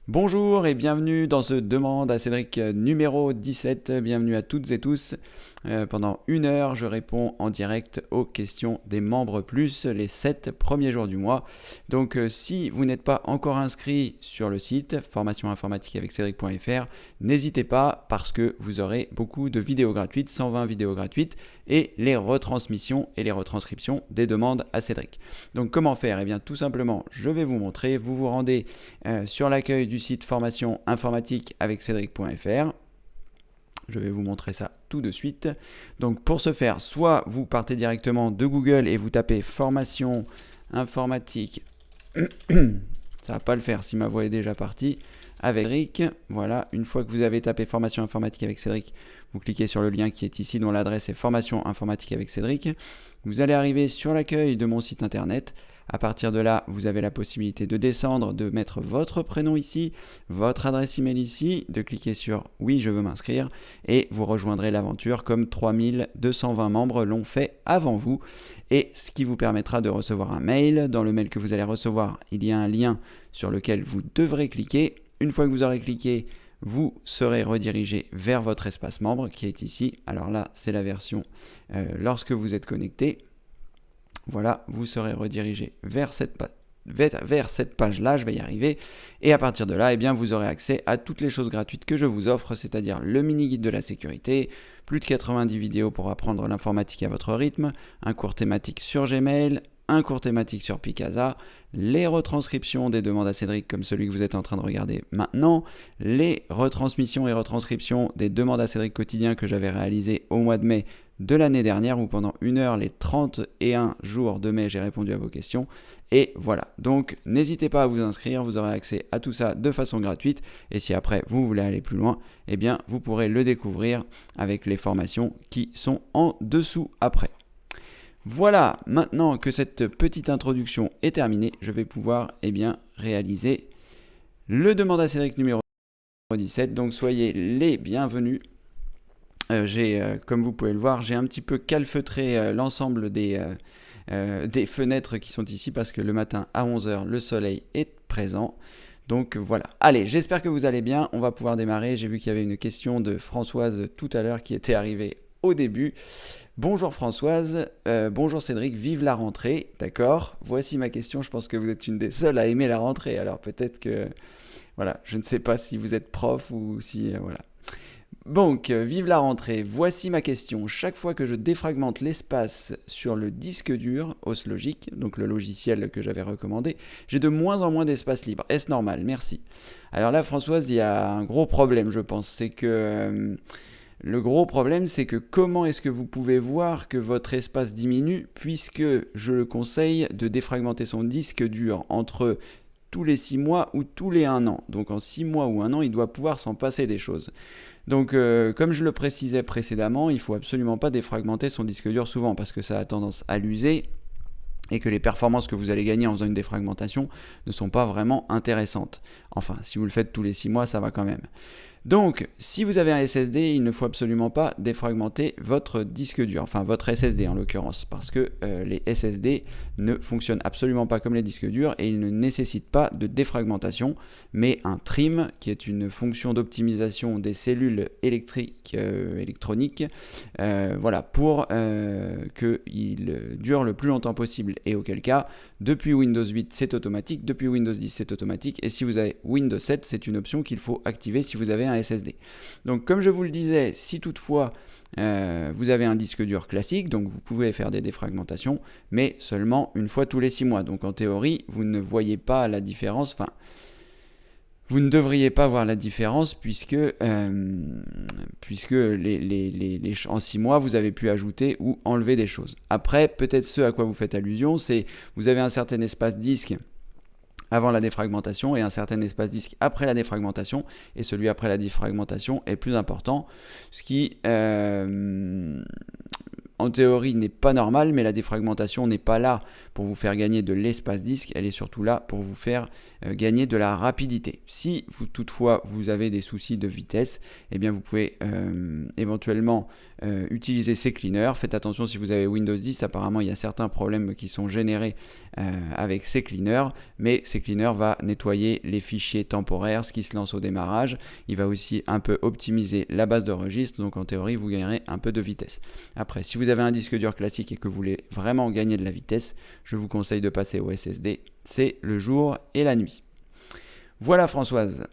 Bonjour et bienvenue dans ce Demande à Cédric numéro 17. Bienvenue à toutes et tous. Pendant 1 heure, je réponds en direct aux questions des membres plus les 7 premiers jours du mois. Donc si vous n'êtes pas encore inscrit sur le site formationinformatiqueaveccédric.fr, n'hésitez pas parce que vous aurez beaucoup de vidéos gratuites, 120 vidéos gratuites et les retransmissions et les retranscriptions des demandes à Cédric. Donc comment faire? Eh bien tout simplement, je vais vous montrer. Vous vous rendez sur l'accueil du site formation informatique avec cédric.fr. Je vais vous montrer ça tout de suite. Donc pour ce faire, soit vous partez directement de Google et vous tapez formation informatique. Ça va pas le faire si ma voix est déjà partie. Avec Cédric, voilà, une fois que vous avez tapé formation informatique avec Cédric, vous cliquez sur le lien qui est ici dont l'adresse est formation informatique avec Cédric. Vous allez arriver sur l'accueil de mon site internet. À partir de là, vous avez la possibilité de descendre, de mettre votre prénom ici, votre adresse email ici, de cliquer sur « Oui, je veux m'inscrire » et vous rejoindrez l'aventure comme 3220 membres l'ont fait avant vous. Et ce qui vous permettra de recevoir un mail. Dans le mail que vous allez recevoir, il y a un lien sur lequel vous devrez cliquer. Une fois que vous aurez cliqué, vous serez redirigé vers votre espace membre qui est ici. Alors là, c'est la version lorsque vous êtes connecté. Voilà, vous serez redirigé vers cette page-là, je vais y arriver. Et à partir de là, eh bien, vous aurez accès à toutes les choses gratuites que je vous offre, c'est-à-dire le mini-guide de la sécurité, plus de 90 vidéos pour apprendre l'informatique à votre rythme, un cours thématique sur Gmail, un cours thématique sur Picasa, les retranscriptions des demandes à Cédric comme celui que vous êtes en train de regarder maintenant, les retransmissions et retranscriptions des demandes à Cédric quotidien que j'avais réalisées au mois de mai de l'année dernière où pendant 1 heure, les 31 jours de mai, j'ai répondu à vos questions. Et voilà, donc n'hésitez pas à vous inscrire, vous aurez accès à tout ça de façon gratuite. Et si après vous voulez aller plus loin, eh bien vous pourrez le découvrir avec les formations qui sont en dessous après. Voilà, maintenant que cette petite introduction est terminée, je vais pouvoir réaliser le Demande à Cédric numéro 17. Donc soyez les bienvenus. Comme vous pouvez le voir, j'ai un petit peu calfeutré l'ensemble des fenêtres qui sont ici parce que le matin à 11h, le soleil est présent. Donc voilà. Allez, j'espère que vous allez bien. On va pouvoir démarrer. J'ai vu qu'il y avait une question de Françoise tout à l'heure qui était arrivée au début. Bonjour Françoise, bonjour Cédric, vive la rentrée, d'accord. Voici ma question, je pense que vous êtes une des seules à aimer la rentrée, alors peut-être que, voilà, je ne sais pas si vous êtes prof ou si, voilà. Donc, vive la rentrée, voici ma question. Chaque fois que je défragmente l'espace sur le disque dur, OSLogic, donc le logiciel que j'avais recommandé, j'ai de moins en moins d'espace libre. Est-ce normal? Merci. Alors là, Françoise, il y a un gros problème, je pense. C'est que le gros problème, c'est que comment est-ce que vous pouvez voir que votre espace diminue puisque je le conseille de défragmenter son disque dur entre tous les 6 mois ou tous les 1 an. Donc en 6 mois ou 1 an, il doit pouvoir s'en passer des choses. Donc comme je le précisais précédemment, il ne faut absolument pas défragmenter son disque dur souvent parce que ça a tendance à l'user et que les performances que vous allez gagner en faisant une défragmentation ne sont pas vraiment intéressantes. Enfin, si vous le faites tous les 6 mois, ça va quand même. Donc, si vous avez un SSD, il ne faut absolument pas défragmenter votre disque dur, enfin votre SSD en l'occurrence, parce que les SSD ne fonctionnent absolument pas comme les disques durs et ils ne nécessitent pas de défragmentation, mais un trim, qui est une fonction d'optimisation des cellules électroniques, voilà, pour qu'il dure le plus longtemps possible. Et auquel cas, depuis Windows 8, c'est automatique, depuis Windows 10, c'est automatique, et si vous avez Windows 7, c'est une option qu'il faut activer si vous avez un SSD. Donc comme je vous le disais, si toutefois vous avez un disque dur classique, donc vous pouvez faire des défragmentations, mais seulement une fois tous les 6 mois. Donc en théorie, vous ne voyez pas la différence, enfin, vous ne devriez pas voir la différence puisque en 6 mois, vous avez pu ajouter ou enlever des choses. Après, peut-être ce à quoi vous faites allusion, c'est vous avez un certain espace disque avant la défragmentation et un certain espace disque après la défragmentation, et celui après la défragmentation est plus important, ce qui en théorie, n'est pas normal, mais la défragmentation n'est pas là pour vous faire gagner de l'espace disque, elle est surtout là pour vous faire gagner de la rapidité. Si toutefois vous avez des soucis de vitesse, eh bien vous pouvez éventuellement utiliser CCleaner. Faites attention si vous avez Windows 10, apparemment il y a certains problèmes qui sont générés avec CCleaner, mais CCleaner va nettoyer les fichiers temporaires, ce qui se lance au démarrage. Il va aussi un peu optimiser la base de registre, donc en théorie vous gagnerez un peu de vitesse. Après, si vous avez un disque dur classique et que vous voulez vraiment gagner de la vitesse, je vous conseille de passer au SSD, c'est le jour et la nuit. Voilà Françoise,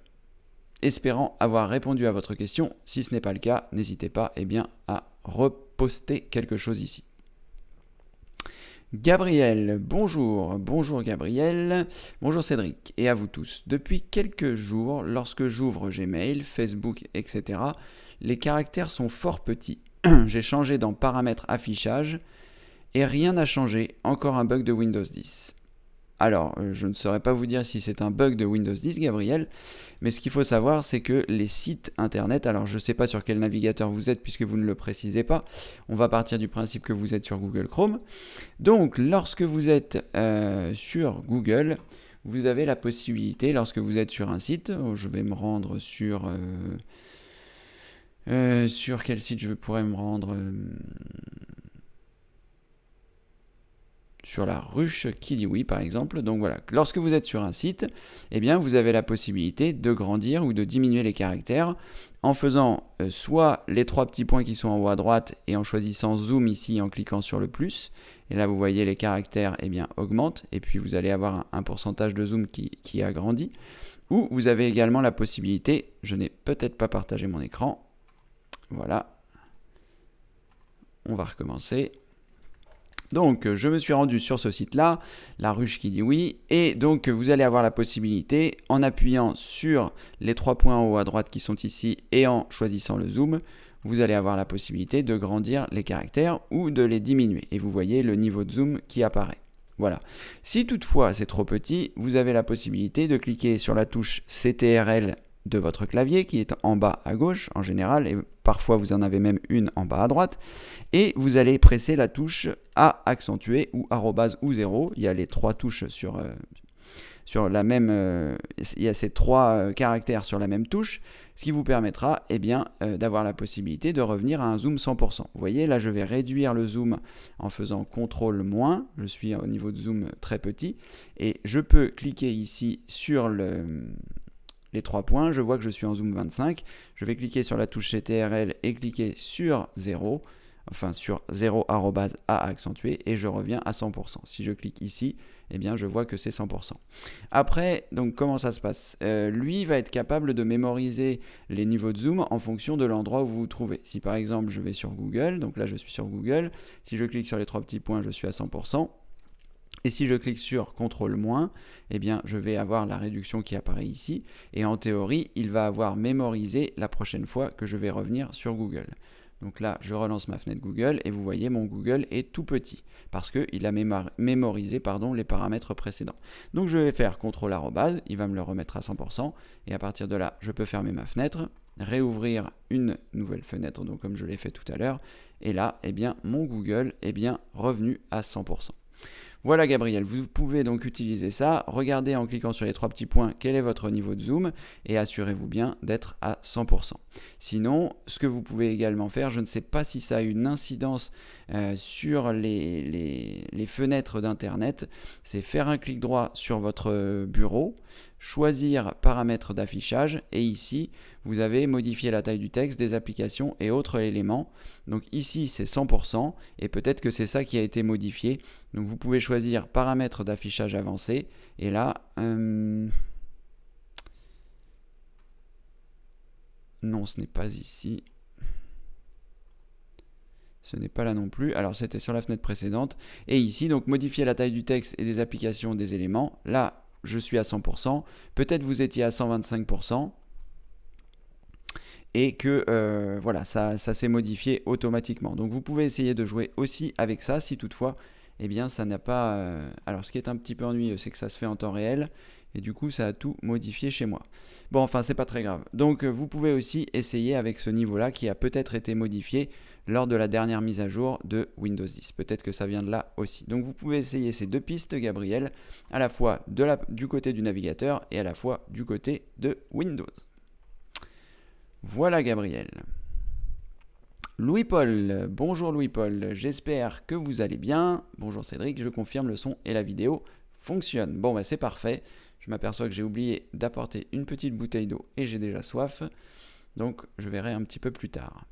espérant avoir répondu à votre question. Si ce n'est pas le cas, n'hésitez pas à reposter quelque chose ici. Gabriel, bonjour Gabriel, bonjour Cédric et à vous tous. Depuis quelques jours, lorsque j'ouvre Gmail, Facebook, etc., les caractères sont fort petits. J'ai changé dans paramètres affichage et rien n'a changé, encore un bug de Windows 10. Alors, je ne saurais pas vous dire si c'est un bug de Windows 10, Gabriel, mais ce qu'il faut savoir, c'est que les sites internet, alors je ne sais pas sur quel navigateur vous êtes puisque vous ne le précisez pas, on va partir du principe que vous êtes sur Google Chrome. Donc, lorsque vous êtes sur Google, vous avez la possibilité, lorsque vous êtes sur un site, je vais me rendre sur quel site je pourrais me rendre sur la ruche qui dit oui par exemple. Donc voilà, lorsque vous êtes sur un site, eh bien vous avez la possibilité de grandir ou de diminuer les caractères en faisant soit les trois petits points qui sont en haut à droite et en choisissant zoom ici en cliquant sur le plus. Et là vous voyez les caractères augmentent et puis vous allez avoir un pourcentage de zoom qui agrandit. Ou vous avez également la possibilité, je n'ai peut-être pas partagé mon écran, voilà, on va recommencer. Donc, je me suis rendu sur ce site-là, la ruche qui dit oui, et donc vous allez avoir la possibilité, en appuyant sur les trois points en haut à droite qui sont ici et en choisissant le zoom, vous allez avoir la possibilité de grandir les caractères ou de les diminuer. Et vous voyez le niveau de zoom qui apparaît. Voilà. Si toutefois c'est trop petit, vous avez la possibilité de cliquer sur la touche CTRL de votre clavier qui est en bas à gauche en général et parfois vous en avez même une en bas à droite et vous allez presser la touche A accentuée ou arrobase ou 0. Il y a les trois touches sur la même il y a ces trois caractères sur la même touche, ce qui vous permettra d'avoir la possibilité de revenir à un zoom 100%. Vous voyez là je vais réduire le zoom en faisant CTRL-, je suis au niveau de zoom très petit et je peux cliquer ici sur les trois points, je vois que je suis en zoom 25, je vais cliquer sur la touche CTRL et cliquer sur 0, enfin sur 0 arrobase A accentué et je reviens à 100%. Si je clique ici, je vois que c'est 100%. Après, donc comment ça se passe ? Lui va être capable de mémoriser les niveaux de zoom en fonction de l'endroit où vous vous trouvez. Si par exemple je vais sur Google, donc là je suis sur Google, si je clique sur les trois petits points, je suis à 100%. Et si je clique sur CTRL-, je vais avoir la réduction qui apparaît ici. Et en théorie, il va avoir mémorisé la prochaine fois que je vais revenir sur Google. Donc là, je relance ma fenêtre Google et vous voyez, mon Google est tout petit parce qu'il a mémorisé les paramètres précédents. Donc je vais faire CTRL-, il va me le remettre à 100%. Et à partir de là, je peux fermer ma fenêtre, réouvrir une nouvelle fenêtre, donc comme je l'ai fait tout à l'heure. Et là, mon Google est bien revenu à 100%. Voilà Gabriel, vous pouvez donc utiliser ça, regardez en cliquant sur les trois petits points quel est votre niveau de zoom et assurez-vous bien d'être à 100%. Sinon, ce que vous pouvez également faire, je ne sais pas si ça a une incidence sur les fenêtres d'internet, c'est faire un clic droit sur votre bureau, choisir paramètres d'affichage et ici vous avez modifié la taille du texte, des applications et autres éléments. Donc ici c'est 100% et peut-être que c'est ça qui a été modifié. Donc vous pouvez choisir paramètres d'affichage avancé et là non, ce n'est pas ici. Ce n'est pas là non plus. Alors c'était sur la fenêtre précédente et ici donc modifier la taille du texte et des applications, des éléments. Là je suis à 100%, peut-être vous étiez à 125% et que ça s'est modifié automatiquement. Donc vous pouvez essayer de jouer aussi avec ça si toutefois ça n'a pas... Alors ce qui est un petit peu ennuyeux, c'est que ça se fait en temps réel et du coup ça a tout modifié chez moi. Bon, enfin c'est pas très grave. Donc vous pouvez aussi essayer avec ce niveau-là qui a peut-être été modifié lors de la dernière mise à jour de Windows 10. Peut-être que ça vient de là aussi. Donc vous pouvez essayer ces 2 pistes, Gabriel, à la fois du côté du navigateur et à la fois du côté de Windows. Voilà, Gabriel. Louis-Paul, bonjour Louis-Paul, j'espère que vous allez bien. Bonjour Cédric, je confirme le son et la vidéo fonctionnent. Bon, c'est parfait. Je m'aperçois que j'ai oublié d'apporter une petite bouteille d'eau et j'ai déjà soif. Donc, je verrai un petit peu plus tard.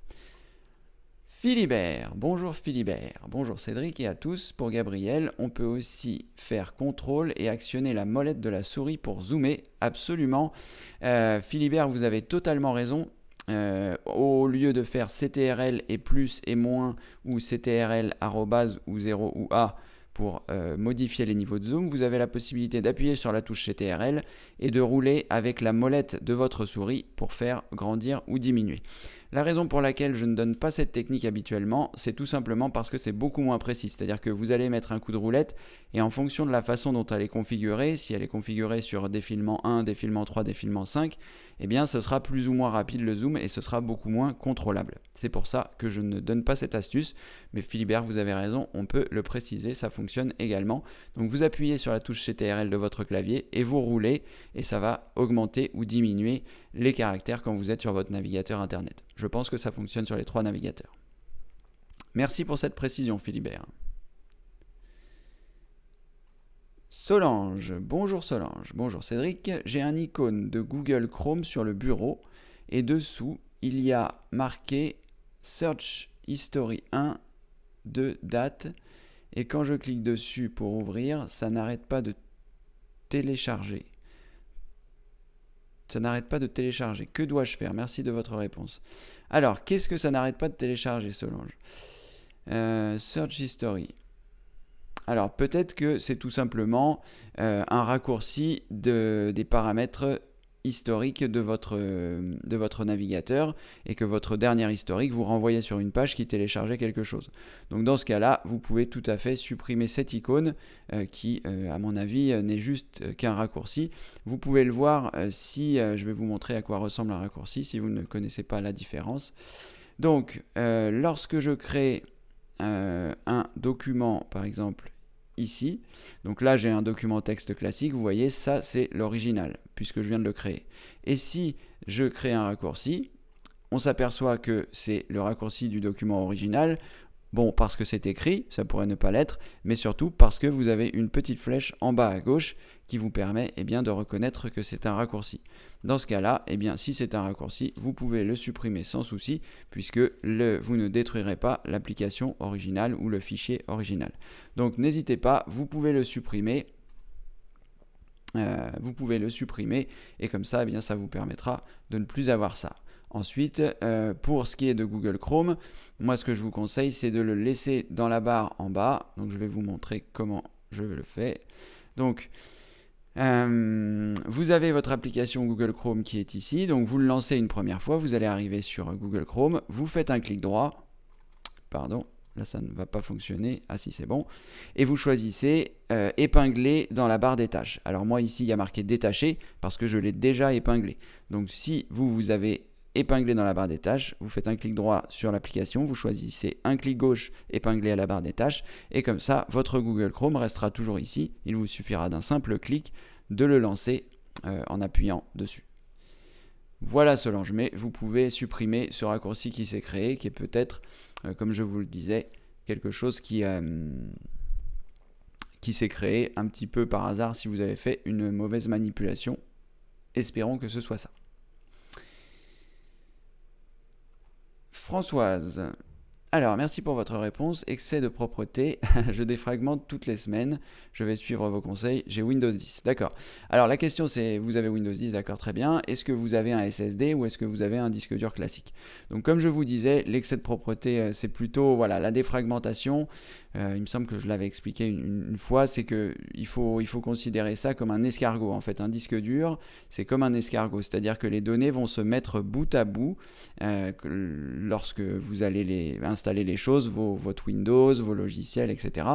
Philibert, bonjour Philibert, bonjour Cédric et à tous. Pour Gabriel, on peut aussi faire CTRL et actionner la molette de la souris pour zoomer. Absolument. Philibert, vous avez totalement raison. Au lieu de faire CTRL et plus et moins ou CTRL arrobase ou 0 ou A pour modifier les niveaux de zoom, vous avez la possibilité d'appuyer sur la touche CTRL et de rouler avec la molette de votre souris pour faire grandir ou diminuer. La raison pour laquelle je ne donne pas cette technique habituellement, c'est tout simplement parce que c'est beaucoup moins précis. C'est-à-dire que vous allez mettre un coup de roulette et en fonction de la façon dont elle est configurée, si elle est configurée sur défilement 1, défilement 3, défilement 5, eh bien ce sera plus ou moins rapide le zoom et ce sera beaucoup moins contrôlable. C'est pour ça que je ne donne pas cette astuce, mais Philibert, vous avez raison, on peut le préciser, ça fonctionne également. Donc vous appuyez sur la touche CTRL de votre clavier et vous roulez et ça va augmenter ou diminuer les caractères quand vous êtes sur votre navigateur internet. Je pense que ça fonctionne sur les 3 navigateurs. Merci pour cette précision, Philibert. Solange, bonjour Solange, bonjour Cédric. J'ai un icône de Google Chrome sur le bureau et dessous, il y a marqué Search History 1 de date et quand je clique dessus pour ouvrir, ça n'arrête pas de télécharger. Ça n'arrête pas de télécharger. Que dois-je faire? Merci de votre réponse. Alors, qu'est-ce que ça n'arrête pas de télécharger, Solange? Search History. Alors, peut-être que c'est tout simplement un raccourci des paramètres historiques de votre navigateur et que votre dernier historique vous renvoyait sur une page qui téléchargeait quelque chose. Donc dans ce cas-là, vous pouvez tout à fait supprimer cette icône qui, à mon avis, n'est juste qu'un raccourci. Vous pouvez le voir si je vais vous montrer à quoi ressemble un raccourci si vous ne connaissez pas la différence. Donc, lorsque je crée un document, par exemple, ici, donc là j'ai un document texte classique, vous voyez, ça c'est l'original, puisque je viens de le créer. Et si je crée un raccourci, on s'aperçoit que c'est le raccourci du document original, bon, parce que c'est écrit, ça pourrait ne pas l'être, mais surtout parce que vous avez une petite flèche en bas à gauche qui vous permet de reconnaître que c'est un raccourci. Dans ce cas-là, si c'est un raccourci, vous pouvez le supprimer sans souci, puisque vous ne détruirez pas l'application originale ou le fichier original. Donc n'hésitez pas, vous pouvez le supprimer. Et comme ça, ça vous permettra de ne plus avoir ça. Ensuite, pour ce qui est de Google Chrome, moi ce que je vous conseille, c'est de le laisser dans la barre en bas. Donc je vais vous montrer comment je le fais. Donc, vous avez votre application Google Chrome qui est ici. Donc vous le lancez une première fois, vous allez arriver sur Google Chrome, vous faites un clic droit. Pardon, là ça ne va pas fonctionner. Ah si, c'est bon. Et vous choisissez épingler dans la barre des tâches. Alors moi ici, il y a marqué détaché parce que je l'ai déjà épinglé. Donc si vous avez épinglé dans la barre des tâches, vous faites un clic droit sur l'application, vous choisissez un clic gauche épinglé à la barre des tâches et comme ça, votre Google Chrome restera toujours ici. Il vous suffira d'un simple clic de le lancer en appuyant dessus. Voilà Solange, mais vous pouvez supprimer ce raccourci qui s'est créé, qui est peut-être, comme je vous le disais, quelque chose qui s'est créé un petit peu par hasard si vous avez fait une mauvaise manipulation. Espérons que ce soit ça. Françoise, alors merci pour votre réponse. Excès de propreté, je défragmente toutes les semaines. Je vais suivre vos conseils. J'ai Windows 10, d'accord. Alors la question c'est, vous avez Windows 10, d'accord, très bien. Est-ce que vous avez un SSD ou est-ce que vous avez un disque dur classique? Donc comme je vous disais, l'excès de propreté, c'est plutôt la défragmentation. Il me semble que je l'avais expliqué une fois, c'est que il faut considérer ça comme un escargot. En fait, un disque dur, c'est comme un escargot, c'est-à-dire que les données vont se mettre bout à bout lorsque vous allez installer les choses, votre Windows, vos logiciels, etc.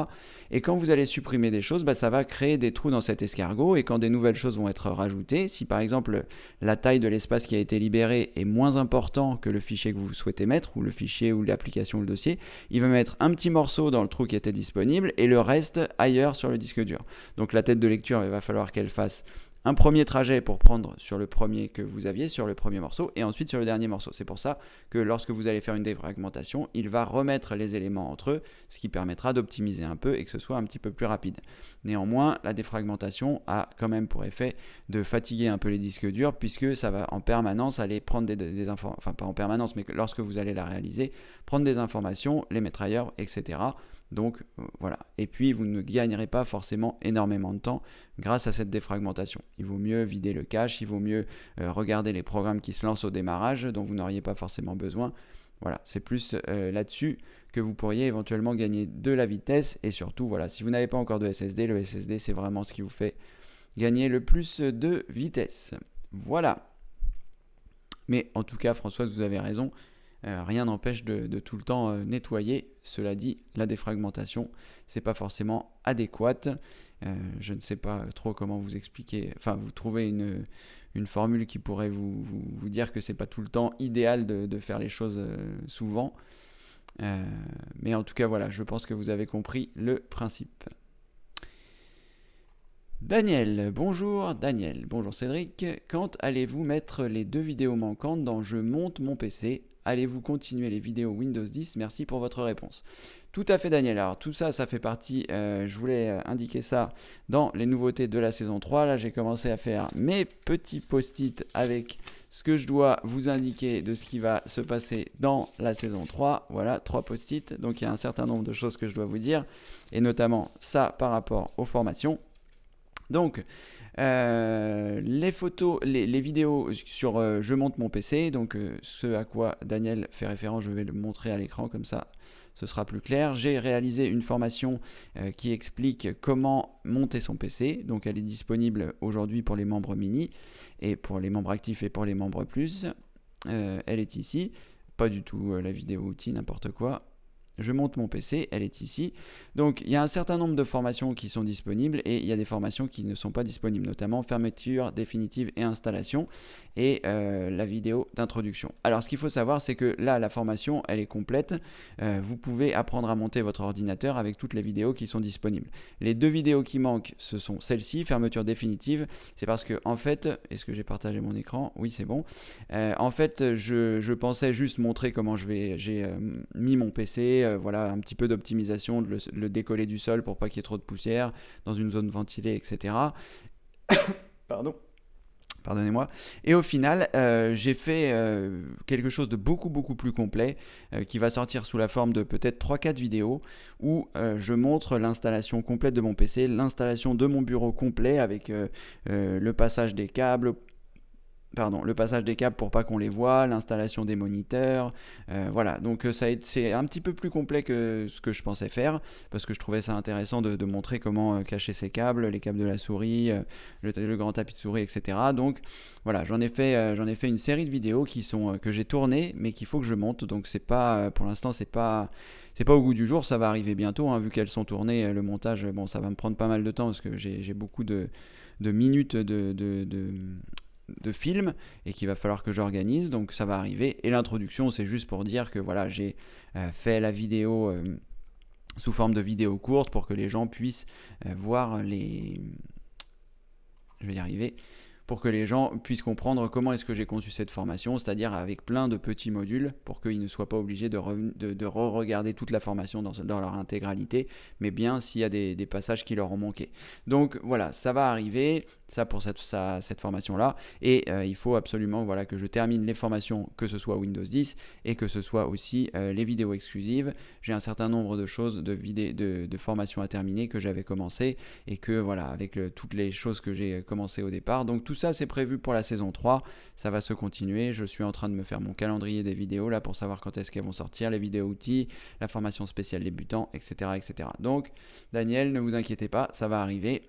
Et quand vous allez supprimer des choses, ça va créer des trous dans cet escargot, et quand des nouvelles choses vont être rajoutées, si par exemple la taille de l'espace qui a été libéré est moins important que le fichier que vous souhaitez mettre, ou le fichier ou l'application ou le dossier, il va mettre un petit morceau dans le trou qui était disponible et le reste ailleurs sur le disque dur. Donc la tête de lecture, il va falloir qu'elle fasse un premier trajet pour prendre sur le premier que vous aviez, sur le premier morceau, et ensuite sur le dernier morceau. C'est pour ça que lorsque vous allez faire une défragmentation, il va remettre les éléments entre eux, ce qui permettra d'optimiser un peu et que ce soit un petit peu plus rapide. Néanmoins, la défragmentation a quand même pour effet de fatiguer un peu les disques durs, puisque ça va en permanence aller prendre des informations, enfin pas en permanence, mais lorsque vous allez la réaliser, prendre des informations, les mettre ailleurs, etc. Donc voilà, et puis vous ne gagnerez pas forcément énormément de temps grâce à cette défragmentation. Il vaut mieux vider le cache, il vaut mieux regarder les programmes qui se lancent au démarrage dont vous n'auriez pas forcément besoin. Voilà, c'est plus là-dessus que vous pourriez éventuellement gagner de la vitesse, et surtout, voilà, si vous n'avez pas encore de SSD, le SSD c'est vraiment ce qui vous fait gagner le plus de vitesse. Voilà. Mais en tout cas, Françoise, vous avez raison. Rien n'empêche de tout le temps nettoyer. Cela dit, la défragmentation, c'est pas forcément adéquate. Je ne sais pas trop comment vous expliquer. Enfin, vous trouvez une formule qui pourrait vous dire que c'est pas tout le temps idéal de faire les choses souvent. Mais en tout cas, voilà, je pense que vous avez compris le principe. Daniel, bonjour Cédric. Quand allez-vous mettre les 2 vidéos manquantes dans Je monte mon PC ? Allez-vous continuer les vidéos Windows 10 ? Merci pour votre réponse. Tout à fait Daniel, alors tout ça, ça fait partie, je voulais indiquer ça dans les nouveautés de la saison 3. Là j'ai commencé à faire mes petits post-it avec ce que je dois vous indiquer de ce qui va se passer dans la saison 3. Voilà, 3 post-it, donc il y a un certain nombre de choses que je dois vous dire, et notamment ça par rapport aux formations. Donc, les photos, les vidéos sur Je monte mon PC, donc ce à quoi Daniel fait référence, je vais le montrer à l'écran comme ça, ce sera plus clair. J'ai réalisé une formation qui explique comment monter son PC, donc elle est disponible aujourd'hui pour les membres mini, et pour les membres actifs et pour les membres plus. Elle est ici, pas du tout la vidéo outil, n'importe quoi. Je monte mon PC, elle est ici. Donc il y a un certain nombre de formations qui sont disponibles, et il y a des formations qui ne sont pas disponibles, notamment fermeture définitive et installation, et la vidéo d'introduction. Alors ce qu'il faut savoir, c'est que là la formation elle est complète. Vous pouvez apprendre à monter votre ordinateur avec toutes les vidéos qui sont disponibles. Les 2 vidéos qui manquent, ce sont celles-ci, fermeture définitive. C'est parce que en fait, est-ce que j'ai partagé mon écran ? Oui, c'est bon. En fait, je pensais juste montrer comment j'ai mis mon PC. Voilà, un petit peu d'optimisation, de le décoller du sol pour pas qu'il y ait trop de poussière dans une zone ventilée, etc. Pardonnez-moi. Et au final, j'ai fait quelque chose de beaucoup plus complet qui va sortir sous la forme de peut-être 3-4 vidéos où je montre l'installation complète de mon PC, l'installation de mon bureau complet avec le passage des câbles. Le passage des câbles pour pas qu'on les voit, l'installation des moniteurs, voilà, donc c'est un petit peu plus complet que ce que je pensais faire, parce que je trouvais ça intéressant de montrer comment cacher ces câbles, les câbles de la souris, le grand tapis de souris, etc. Donc voilà, j'en ai fait une série de vidéos que j'ai tournées, mais qu'il faut que je monte, donc c'est pas, pour l'instant c'est pas au goût du jour, ça va arriver bientôt, hein, vu qu'elles sont tournées, le montage, bon, ça va me prendre pas mal de temps, parce que j'ai beaucoup de minutes de film, et qu'il va falloir que j'organise, donc ça va arriver. Et l'introduction, c'est juste pour dire que voilà, j'ai fait la vidéo sous forme de vidéo courte pour que les gens puissent voir pour que les gens puissent comprendre comment est-ce que j'ai conçu cette formation, c'est-à-dire avec plein de petits modules pour qu'ils ne soient pas obligés de re-regarder toute la formation dans leur intégralité, mais bien s'il y a des passages qui leur ont manqué. Donc voilà, ça va arriver, ça pour cette formation-là, et il faut absolument que je termine les formations, que ce soit Windows 10 et que ce soit aussi les vidéos exclusives. J'ai un certain nombre de choses, de formations à terminer que j'avais commencé, et que voilà, avec toutes les choses que j'ai commencé au départ. Donc tout ça c'est prévu pour la saison 3, ça va se continuer. Je suis en train de me faire mon calendrier des vidéos là pour savoir quand est-ce qu'elles vont sortir, les vidéos outils, la formation spéciale débutant, etc. Donc Daniel, ne vous inquiétez pas, ça va arriver.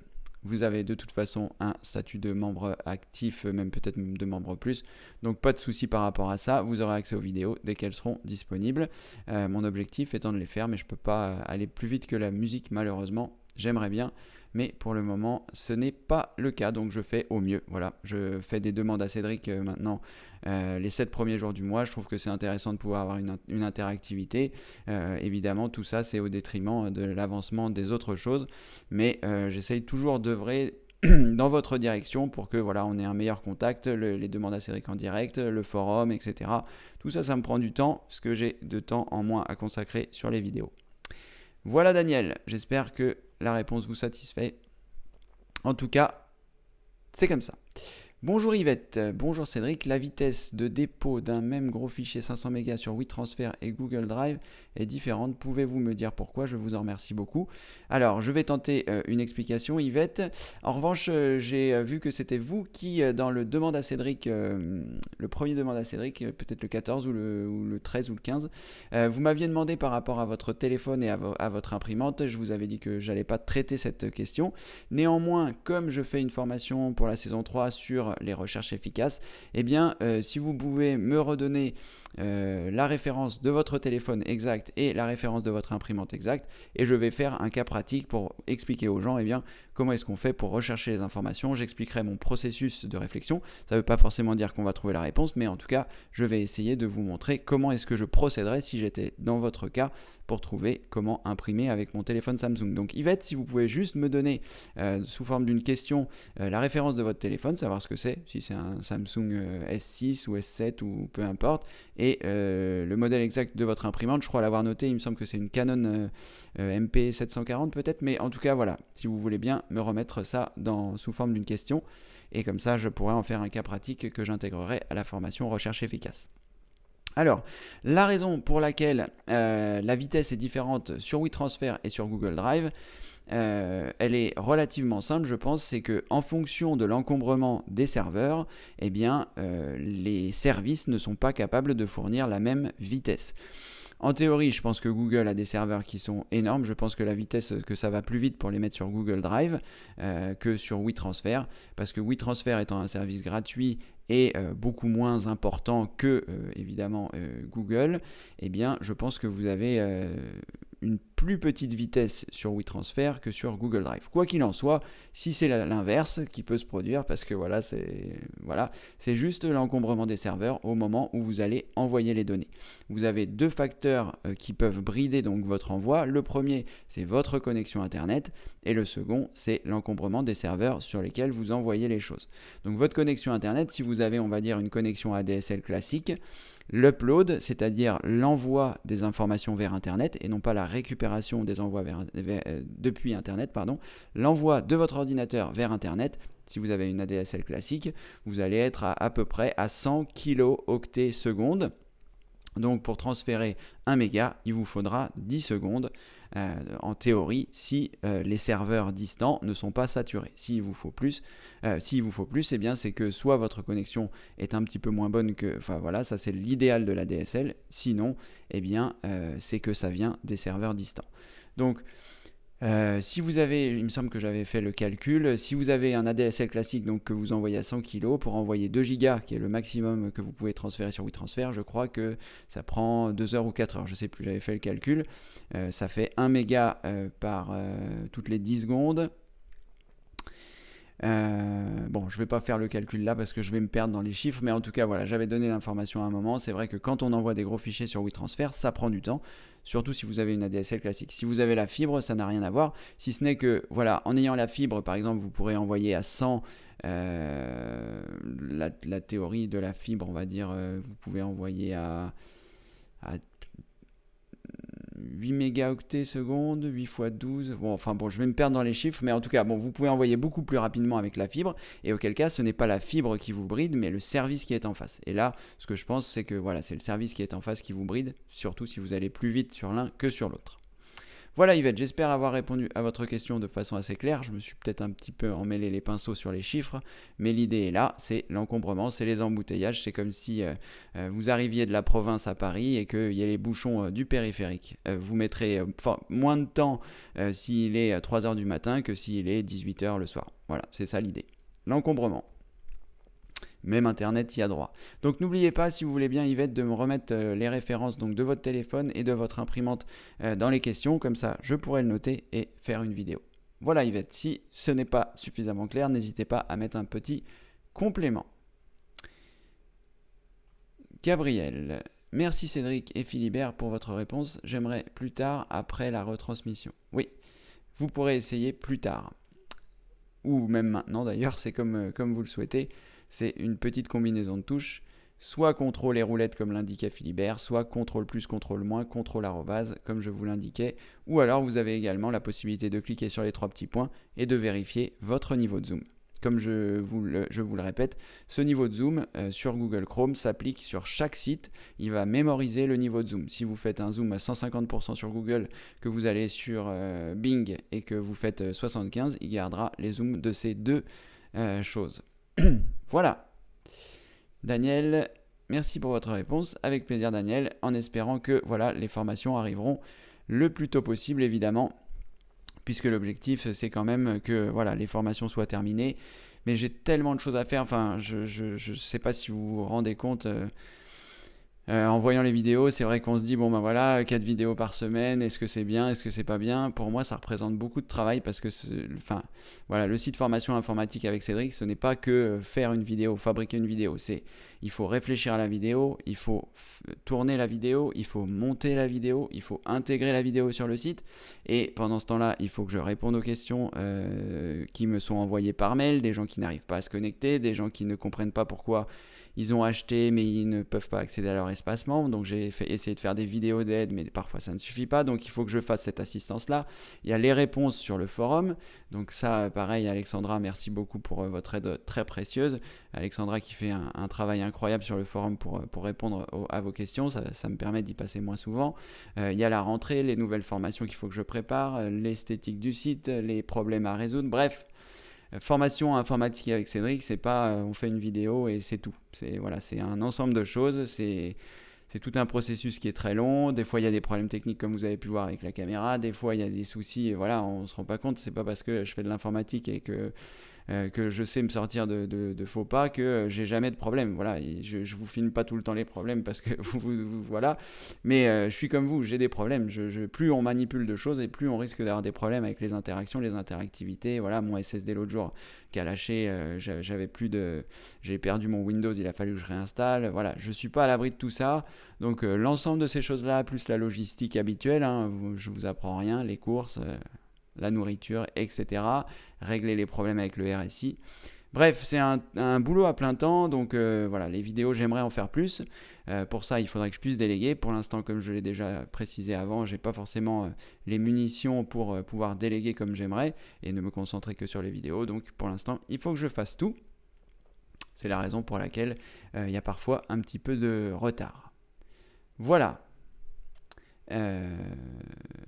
vous avez de toute façon un statut de membre actif, même peut-être de membre plus. Donc pas de souci par rapport à ça, vous aurez accès aux vidéos dès qu'elles seront disponibles. Mon objectif étant de les faire, mais je ne peux pas aller plus vite que la musique malheureusement. J'aimerais bien, mais pour le moment, ce n'est pas le cas, donc je fais au mieux. Voilà, je fais des demandes à Cédric maintenant les 7 premiers jours du mois. Je trouve que c'est intéressant de pouvoir avoir une interactivité. Évidemment, tout ça, c'est au détriment de l'avancement des autres choses, mais j'essaye toujours d'œuvrer dans votre direction pour que voilà, on ait un meilleur contact, les demandes à Cédric en direct, le forum, etc. Tout ça, ça me prend du temps, parce que j'ai de temps en moins à consacrer sur les vidéos. Voilà Daniel, j'espère que la réponse vous satisfait. En tout cas, c'est comme ça. Bonjour Yvette, bonjour Cédric. La vitesse de dépôt d'un même gros fichier 500 MB sur WeTransfer et Google Drive est différente. Pouvez-vous me dire pourquoi? Je vous en remercie beaucoup. Alors, je vais tenter une explication, Yvette. En revanche, j'ai vu que c'était vous qui, dans le demande à Cédric, le premier demande à Cédric, peut-être le 14 ou le 13 ou le 15, vous m'aviez demandé par rapport à votre téléphone et à votre imprimante. Je vous avais dit que j'allais pas traiter cette question. Néanmoins, comme je fais une formation pour la saison 3 sur les recherches efficaces, eh bien, si vous pouvez me redonner la référence de votre téléphone exact et la référence de votre imprimante exacte, et je vais faire un cas pratique pour expliquer aux gens comment est-ce qu'on fait pour rechercher les informations. J'expliquerai mon processus de réflexion. Ça ne veut pas forcément dire qu'on va trouver la réponse, mais en tout cas, je vais essayer de vous montrer comment est-ce que je procéderais si j'étais dans votre cas pour trouver comment imprimer avec mon téléphone Samsung. Donc Yvette, si vous pouvez juste me donner sous forme d'une question la référence de votre téléphone, savoir ce que c'est, si c'est un Samsung S6 ou S7 ou peu importe, et le modèle exact de votre imprimante. Je crois l'avoir noté, il me semble que c'est une Canon MP740 peut-être, mais en tout cas voilà, si vous voulez bien me remettre ça sous forme d'une question, et comme ça je pourrais en faire un cas pratique que j'intégrerai à la formation recherche efficace. Alors, la raison pour laquelle la vitesse est différente sur WeTransfer et sur Google Drive, elle est relativement simple, je pense. C'est que en fonction de l'encombrement des serveurs, eh bien, les services ne sont pas capables de fournir la même vitesse. En théorie, je pense que Google a des serveurs qui sont énormes. Je pense que la vitesse, que ça va plus vite pour les mettre sur Google Drive que sur WeTransfer, parce que WeTransfer étant un service gratuit et beaucoup moins important que évidemment Google, eh bien, je pense que vous avez une plus petite vitesse sur WeTransfer que sur Google Drive. Quoi qu'il en soit, si c'est l'inverse qui peut se produire, parce que voilà, c'est juste l'encombrement des serveurs au moment où vous allez envoyer les données. Vous avez deux facteurs qui peuvent brider donc votre envoi. Le premier, c'est votre connexion Internet, et le second, c'est l'encombrement des serveurs sur lesquels vous envoyez les choses. Donc votre connexion Internet, si vous avez, on va dire, une connexion ADSL classique, l'upload, c'est-à-dire l'envoi des informations vers Internet et non pas la récupération des envois depuis Internet, l'envoi de votre ordinateur vers Internet, si vous avez une ADSL classique, vous allez être à peu près à 100 kilo-octets secondes. Donc pour transférer 1 méga, il vous faudra 10 secondes en théorie si les serveurs distants ne sont pas saturés. S'il vous faut plus, eh bien c'est que soit votre connexion est un petit peu moins bonne que, enfin voilà, ça c'est l'idéal de la DSL. Sinon, eh bien c'est que ça vient des serveurs distants. Donc si vous avez, il me semble que j'avais fait le calcul, si vous avez un ADSL classique donc que vous envoyez à 100 kg, pour envoyer 2 Go qui est le maximum que vous pouvez transférer sur WeTransfer, je crois que ça prend 2 heures ou 4 heures, je sais plus, j'avais fait le calcul, ça fait 1 méga par toutes les 10 secondes. Bon, je vais pas faire le calcul là parce que je vais me perdre dans les chiffres, mais en tout cas voilà, j'avais donné l'information à un moment. C'est vrai que quand on envoie des gros fichiers sur WeTransfer, ça prend du temps, surtout si vous avez une ADSL classique. Si vous avez la fibre, ça n'a rien à voir, si ce n'est que voilà, en ayant la fibre, par exemple, vous pourrez envoyer à 100 la théorie de la fibre, on va dire, vous pouvez envoyer à 8 mégaoctets seconde, 8 x 12, je vais me perdre dans les chiffres, mais en tout cas, vous pouvez envoyer beaucoup plus rapidement avec la fibre, et auquel cas, ce n'est pas la fibre qui vous bride, mais le service qui est en face. Et là, ce que je pense, c'est que voilà, c'est le service qui est en face qui vous bride, surtout si vous allez plus vite sur l'un que sur l'autre. Voilà Yvette, j'espère avoir répondu à votre question de façon assez claire. Je me suis peut-être un petit peu emmêlé les pinceaux sur les chiffres, mais l'idée est là, c'est l'encombrement, c'est les embouteillages. C'est comme si vous arriviez de la province à Paris et qu'il y a les bouchons du périphérique. Vous mettrez moins de temps s'il est 3h du matin que s'il est 18h le soir. Voilà, c'est ça l'idée. L'encombrement. Même Internet y a droit. Donc n'oubliez pas, si vous voulez bien Yvette, de me remettre les références donc, de votre téléphone et de votre imprimante dans les questions. Comme ça, je pourrai le noter et faire une vidéo. Voilà Yvette, si ce n'est pas suffisamment clair, n'hésitez pas à mettre un petit complément. Gabriel, merci Cédric et Philibert pour votre réponse. J'aimerais plus tard, après la retransmission. Oui, vous pourrez essayer plus tard. Ou même maintenant d'ailleurs, c'est comme vous le souhaitez. C'est une petite combinaison de touches, soit CTRL et roulette comme l'indiquait Philibert, soit CTRL plus, CTRL moins, CTRL arrobase comme je vous l'indiquais, ou alors vous avez également la possibilité de cliquer sur les 3 petits points et de vérifier votre niveau de zoom. Comme je vous le répète, ce niveau de zoom sur Google Chrome s'applique sur chaque site. Il va mémoriser le niveau de zoom. Si vous faites un zoom à 150% sur Google, que vous allez sur Bing et que vous faites 75, il gardera les zooms de ces deux choses. Voilà. Daniel, merci pour votre réponse. Avec plaisir Daniel, en espérant que voilà, les formations arriveront le plus tôt possible évidemment, puisque l'objectif c'est quand même que voilà, les formations soient terminées. Mais j'ai tellement de choses à faire, enfin je sais pas si vous vous rendez compte... en voyant les vidéos, c'est vrai qu'on se dit, bon ben voilà, 4 vidéos par semaine, est-ce que c'est bien, est-ce que c'est pas bien? Pour moi, ça représente beaucoup de travail parce que, voilà, le site formation informatique avec Cédric, ce n'est pas que faire une vidéo, fabriquer une vidéo. Il faut réfléchir à la vidéo, il faut tourner la vidéo, il faut monter la vidéo, il faut intégrer la vidéo sur le site. Et pendant ce temps-là, il faut que je réponde aux questions qui me sont envoyées par mail, des gens qui n'arrivent pas à se connecter, des gens qui ne comprennent pas pourquoi ils ont acheté mais ils ne peuvent pas accéder à leur espace membre. Donc j'ai essayé de faire des vidéos d'aide mais parfois ça ne suffit pas. Donc il faut que je fasse cette assistance là. Il y a les réponses sur le forum. Donc ça pareil Alexandra, merci beaucoup pour votre aide très précieuse. Alexandra qui fait un travail incroyable sur le forum pour répondre à vos questions. Ça me permet d'y passer moins souvent. Il y a la rentrée, les nouvelles formations qu'il faut que je prépare, l'esthétique du site, les problèmes à résoudre. Bref. Formation informatique avec Cédric, c'est pas on fait une vidéo et c'est tout. C'est un ensemble de choses. C'est tout un processus qui est très long. Des fois, il y a des problèmes techniques comme vous avez pu voir avec la caméra. Des fois, il y a des soucis. Et voilà, on se rend pas compte. C'est pas parce que je fais de l'informatique et que je sais me sortir de faux pas que j'ai jamais de problème. Voilà, et je vous filme pas tout le temps les problèmes parce que voilà. Mais je suis comme vous, j'ai des problèmes. Plus on manipule de choses et plus on risque d'avoir des problèmes avec les interactions, les interactivités. Voilà, mon SSD l'autre jour qui a lâché, j'ai perdu mon Windows, il a fallu que je réinstalle. Voilà, je suis pas à l'abri de tout ça. Donc l'ensemble de ces choses-là, plus la logistique habituelle, hein, je vous apprends rien, les courses. La nourriture, etc. Régler les problèmes avec le RSI. Bref, c'est un boulot à plein temps, donc voilà, les vidéos, j'aimerais en faire plus. Pour ça, il faudrait que je puisse déléguer. Pour l'instant, comme je l'ai déjà précisé avant, j'ai pas forcément les munitions pour pouvoir déléguer comme j'aimerais et ne me concentrer que sur les vidéos. Donc pour l'instant, il faut que je fasse tout. C'est la raison pour laquelle il y a parfois un petit peu de retard. Voilà.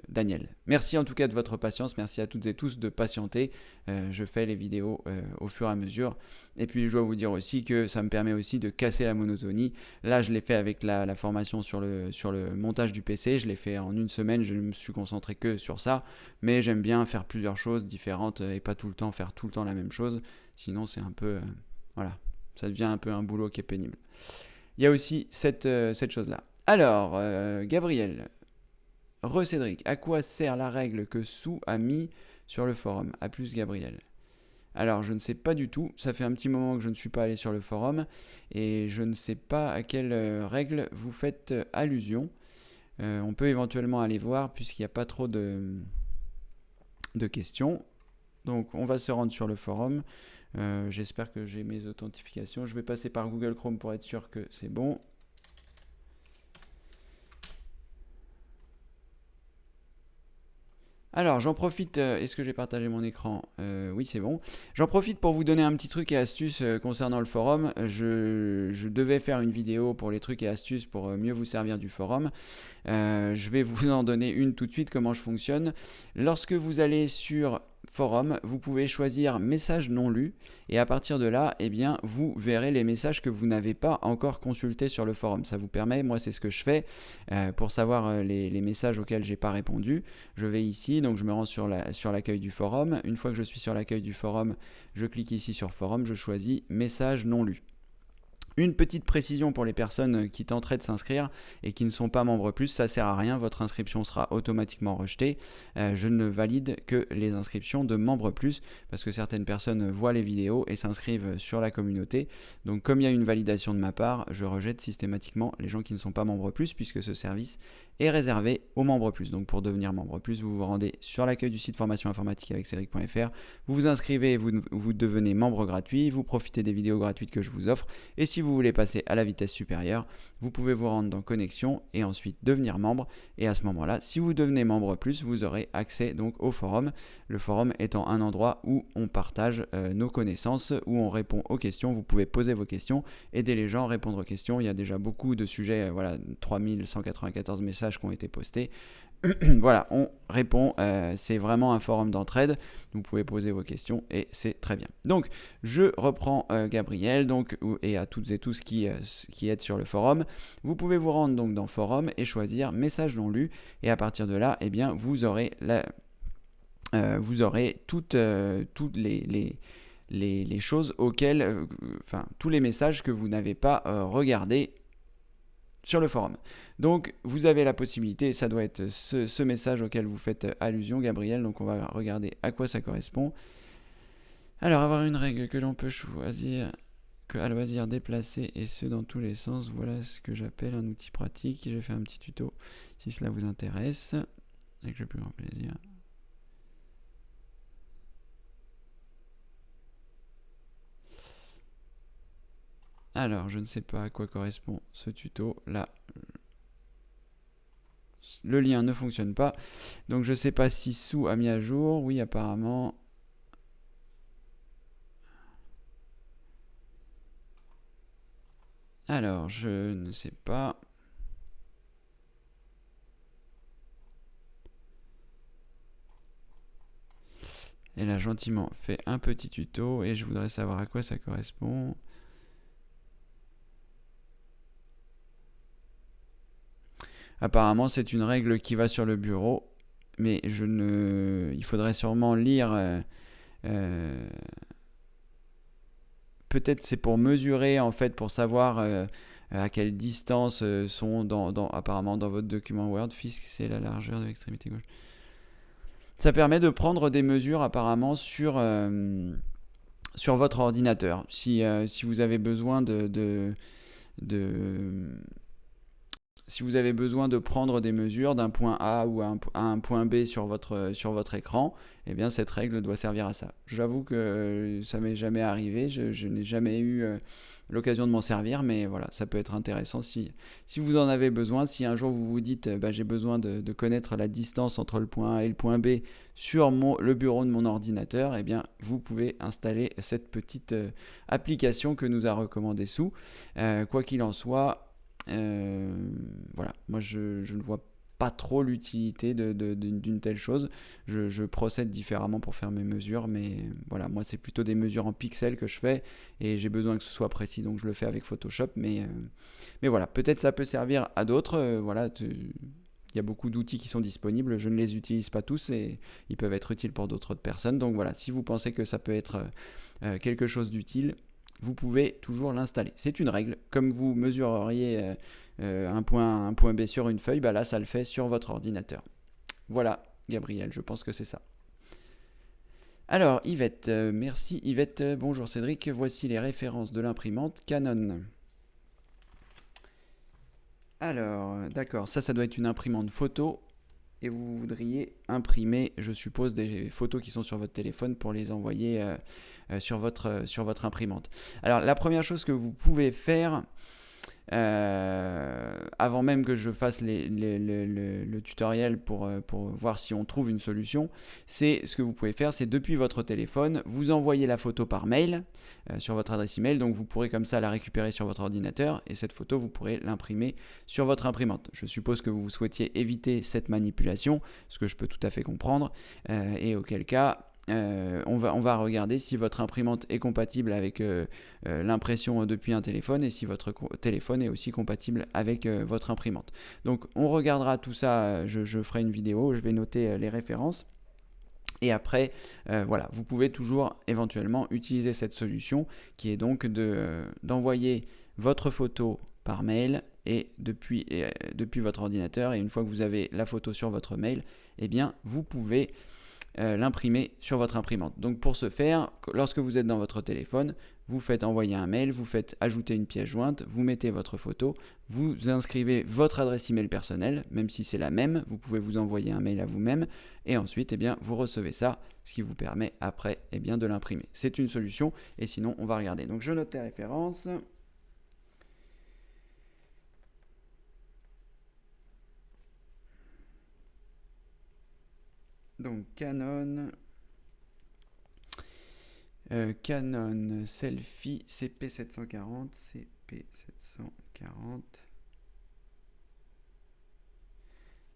Daniel, merci en tout cas de votre patience, merci à toutes et tous de patienter. Je fais les vidéos au fur et à mesure et puis je dois vous dire aussi que ça me permet aussi de casser la monotonie. Là je l'ai fait avec la formation sur le montage du PC, je l'ai fait en une semaine, je ne me suis concentré que sur ça, mais j'aime bien faire plusieurs choses différentes et pas tout le temps faire tout le temps la même chose, sinon c'est un peu voilà, ça devient un peu un boulot qui est pénible. Il y a aussi cette chose là. Alors Gabriel, Cédric, à quoi sert la règle que Sou a mis sur le forum? A plus Gabriel. Alors, je ne sais pas du tout. Ça fait un petit moment que je ne suis pas allé sur le forum et je ne sais pas à quelle règle vous faites allusion. On peut éventuellement aller voir puisqu'il n'y a pas trop de questions. Donc, on va se rendre sur le forum. J'espère que j'ai mes authentifications. Je vais passer par Google Chrome pour être sûr que c'est bon. Alors, j'en profite. Est-ce que j'ai partagé mon écran? Oui, c'est bon. J'en profite pour vous donner un petit truc et astuce concernant le forum. Je devais faire une vidéo pour les trucs et astuces pour mieux vous servir du forum. Je vais vous en donner une tout de suite, comment je fonctionne. Lorsque vous allez sur forum, vous pouvez choisir messages non lus et à partir de là, eh bien, vous verrez les messages que vous n'avez pas encore consultés sur le forum. Ça vous permet, moi c'est ce que je fais pour savoir les messages auxquels j'ai pas répondu. Je vais ici, donc je me rends sur l'accueil du forum. Une fois que je suis sur l'accueil du forum, je clique ici sur forum, je choisis messages non lus. Une petite précision pour les personnes qui tenteraient de s'inscrire et qui ne sont pas membres plus, ça sert à rien, votre inscription sera automatiquement rejetée. Je ne valide que les inscriptions de membres plus parce que certaines personnes voient les vidéos et s'inscrivent sur la communauté. Donc comme il y a une validation de ma part, je rejette systématiquement les gens qui ne sont pas membres plus puisque ce service est réservé aux membres plus. Donc pour devenir membre plus, vous vous rendez sur l'accueil du site formation informatique avec Cédric.fr, vous vous inscrivez, vous devenez membre gratuit, vous profitez des vidéos gratuites que je vous offre et si vous voulez passer à la vitesse supérieure, vous pouvez vous rendre dans connexion et ensuite devenir membre et à ce moment-là, si vous devenez membre plus, vous aurez accès donc au forum. Le forum étant un endroit où on partage nos connaissances, où on répond aux questions, vous pouvez poser vos questions, aider les gens à répondre aux questions. Il y a déjà beaucoup de sujets, voilà, 3194 messages qui ont été postés. Voilà, on répond, c'est vraiment un forum d'entraide, vous pouvez poser vos questions et c'est très bien. Donc, je reprends Gabriel et à toutes et tous qui êtes sur le forum. Vous pouvez vous rendre donc dans forum et choisir message non lu et à partir de là, eh bien, vous aurez toutes les choses auxquelles, tous les messages que vous n'avez pas regardés sur le forum. Donc vous avez la possibilité, ça doit être ce message auquel vous faites allusion Gabriel, donc on va regarder à quoi ça correspond. Alors avoir une règle que l'on peut choisir à loisir déplacer et ce dans tous les sens, voilà ce que j'appelle un outil pratique. J'ai fait un petit tuto si cela vous intéresse, avec le plus grand plaisir. Alors, je ne sais pas à quoi correspond ce tuto. Là, le lien ne fonctionne pas. Donc, je ne sais pas si Sou a mis à jour. Oui, apparemment. Alors, je ne sais pas. Elle a gentiment fait un petit tuto et je voudrais savoir à quoi ça correspond. Apparemment, c'est une règle qui va sur le bureau, mais il faudrait sûrement lire. Peut-être c'est pour mesurer, en fait, pour savoir à quelle distance sont apparemment dans votre document Word. Fixer la largeur de l'extrémité gauche. Ça permet de prendre des mesures apparemment sur votre ordinateur. Si vous avez besoin si vous avez besoin de prendre des mesures d'un point A ou à un point B sur votre écran, eh bien cette règle doit servir à ça. J'avoue que ça m'est jamais arrivé, je n'ai jamais eu l'occasion de m'en servir, mais voilà, ça peut être intéressant si vous en avez besoin. Si un jour vous vous dites j'ai besoin de connaître la distance entre le point A et le point B sur le bureau de mon ordinateur, eh bien vous pouvez installer cette petite application que nous a recommandé Sou. Quoi qu'il en soit, voilà, moi je ne vois pas trop l'utilité d'une telle chose. Je procède différemment pour faire mes mesures, mais voilà, moi c'est plutôt des mesures en pixels que je fais et j'ai besoin que ce soit précis, donc je le fais avec Photoshop, mais voilà, peut-être ça peut servir à d'autres. Voilà, il y a beaucoup d'outils qui sont disponibles, je ne les utilise pas tous et ils peuvent être utiles pour d'autres personnes, donc voilà, si vous pensez que ça peut être quelque chose d'utile, vous pouvez toujours l'installer. C'est une règle. Comme vous mesureriez un point B sur une feuille, là, ça le fait sur votre ordinateur. Voilà, Gabriel, je pense que c'est ça. Alors, Yvette, merci. Yvette, bonjour Cédric. Voici les références de l'imprimante Canon. Alors, d'accord, ça doit être une imprimante photo. Et vous voudriez imprimer, je suppose, des photos qui sont sur votre téléphone pour les envoyer sur votre imprimante. Alors la première chose que vous pouvez faire, avant même que je fasse le tutoriel pour voir si on trouve une solution, c'est ce que vous pouvez faire, c'est depuis votre téléphone, vous envoyez la photo par mail sur votre adresse email, donc vous pourrez comme ça la récupérer sur votre ordinateur et cette photo vous pourrez l'imprimer sur votre imprimante. Je suppose que vous souhaitiez éviter cette manipulation, ce que je peux tout à fait comprendre, et auquel cas on va regarder si votre imprimante est compatible avec l'impression depuis un téléphone et si votre téléphone est aussi compatible avec votre imprimante. Donc on regardera tout ça, je ferai une vidéo, je vais noter les références. Et après, voilà, vous pouvez toujours éventuellement utiliser cette solution qui est donc d'envoyer votre photo par mail et depuis votre ordinateur. Et une fois que vous avez la photo sur votre mail, eh bien, vous pouvez l'imprimer sur votre imprimante. Donc pour ce faire, lorsque vous êtes dans votre téléphone, vous faites envoyer un mail, vous faites ajouter une pièce jointe, vous mettez votre photo, vous inscrivez votre adresse email personnelle, même si c'est la même, vous pouvez vous envoyer un mail à vous-même et ensuite vous recevez ça, ce qui vous permet après de l'imprimer. C'est une solution et sinon on va regarder. Donc je note les références. Donc Canon Selfie CP740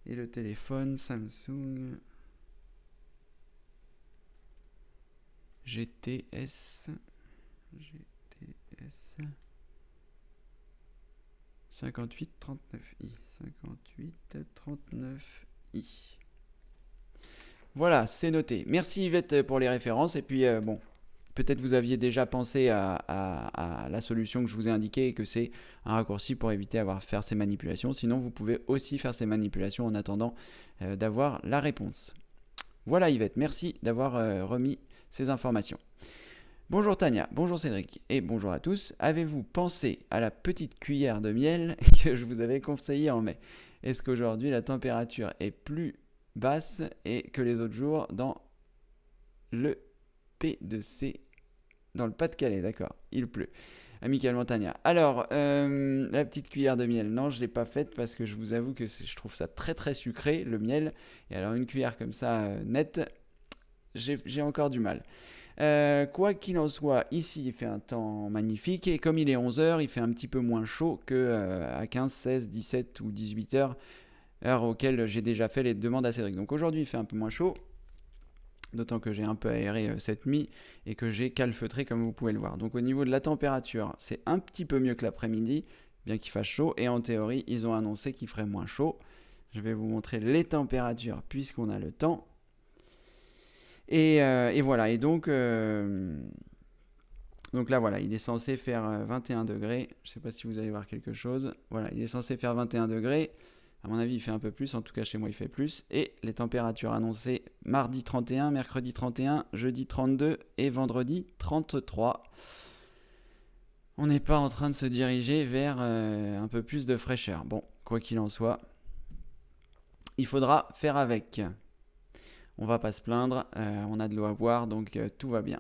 et le téléphone Samsung GTS 5839i. Voilà, c'est noté. Merci Yvette pour les références. Et puis, peut-être vous aviez déjà pensé à la solution que je vous ai indiquée et que c'est un raccourci pour éviter d'avoir à faire ces manipulations. Sinon, vous pouvez aussi faire ces manipulations en attendant d'avoir la réponse. Voilà Yvette, merci d'avoir remis ces informations. Bonjour Tania, bonjour Cédric et bonjour à tous. Avez-vous pensé à la petite cuillère de miel que je vous avais conseillée en mai? Est-ce qu'aujourd'hui la température est plus basse et que les autres jours dans le P2C, dans le Pas-de-Calais, d'accord, il pleut. Amicalement Tania. Alors, la petite cuillère de miel, non, je ne l'ai pas faite parce que je vous avoue que je trouve ça très très sucré, le miel. Et alors, une cuillère comme ça, nette, j'ai encore du mal. Quoi qu'il en soit, ici il fait un temps magnifique et comme il est 11h, il fait un petit peu moins chaud qu'à 15, 16, 17 ou 18 heures auxquelles j'ai déjà fait les demandes à Cédric. Donc aujourd'hui il fait un peu moins chaud, d'autant que j'ai un peu aéré cette nuit et que j'ai calfeutré comme vous pouvez le voir. Donc au niveau de la température, c'est un petit peu mieux que l'après-midi, bien qu'il fasse chaud, et en théorie ils ont annoncé qu'il ferait moins chaud. Je vais vous montrer les températures puisqu'on a le temps. Et voilà, et donc là voilà, il est censé faire 21 degrés, je ne sais pas si vous allez voir quelque chose, voilà, il est censé faire 21 degrés, à mon avis il fait un peu plus, en tout cas chez moi il fait plus, et les températures annoncées mardi 31, mercredi 31, jeudi 32 et vendredi 33. On n'est pas en train de se diriger vers un peu plus de fraîcheur. Bon, quoi qu'il en soit, il faudra faire avec. On va pas se plaindre, on a de l'eau à boire, donc tout va bien.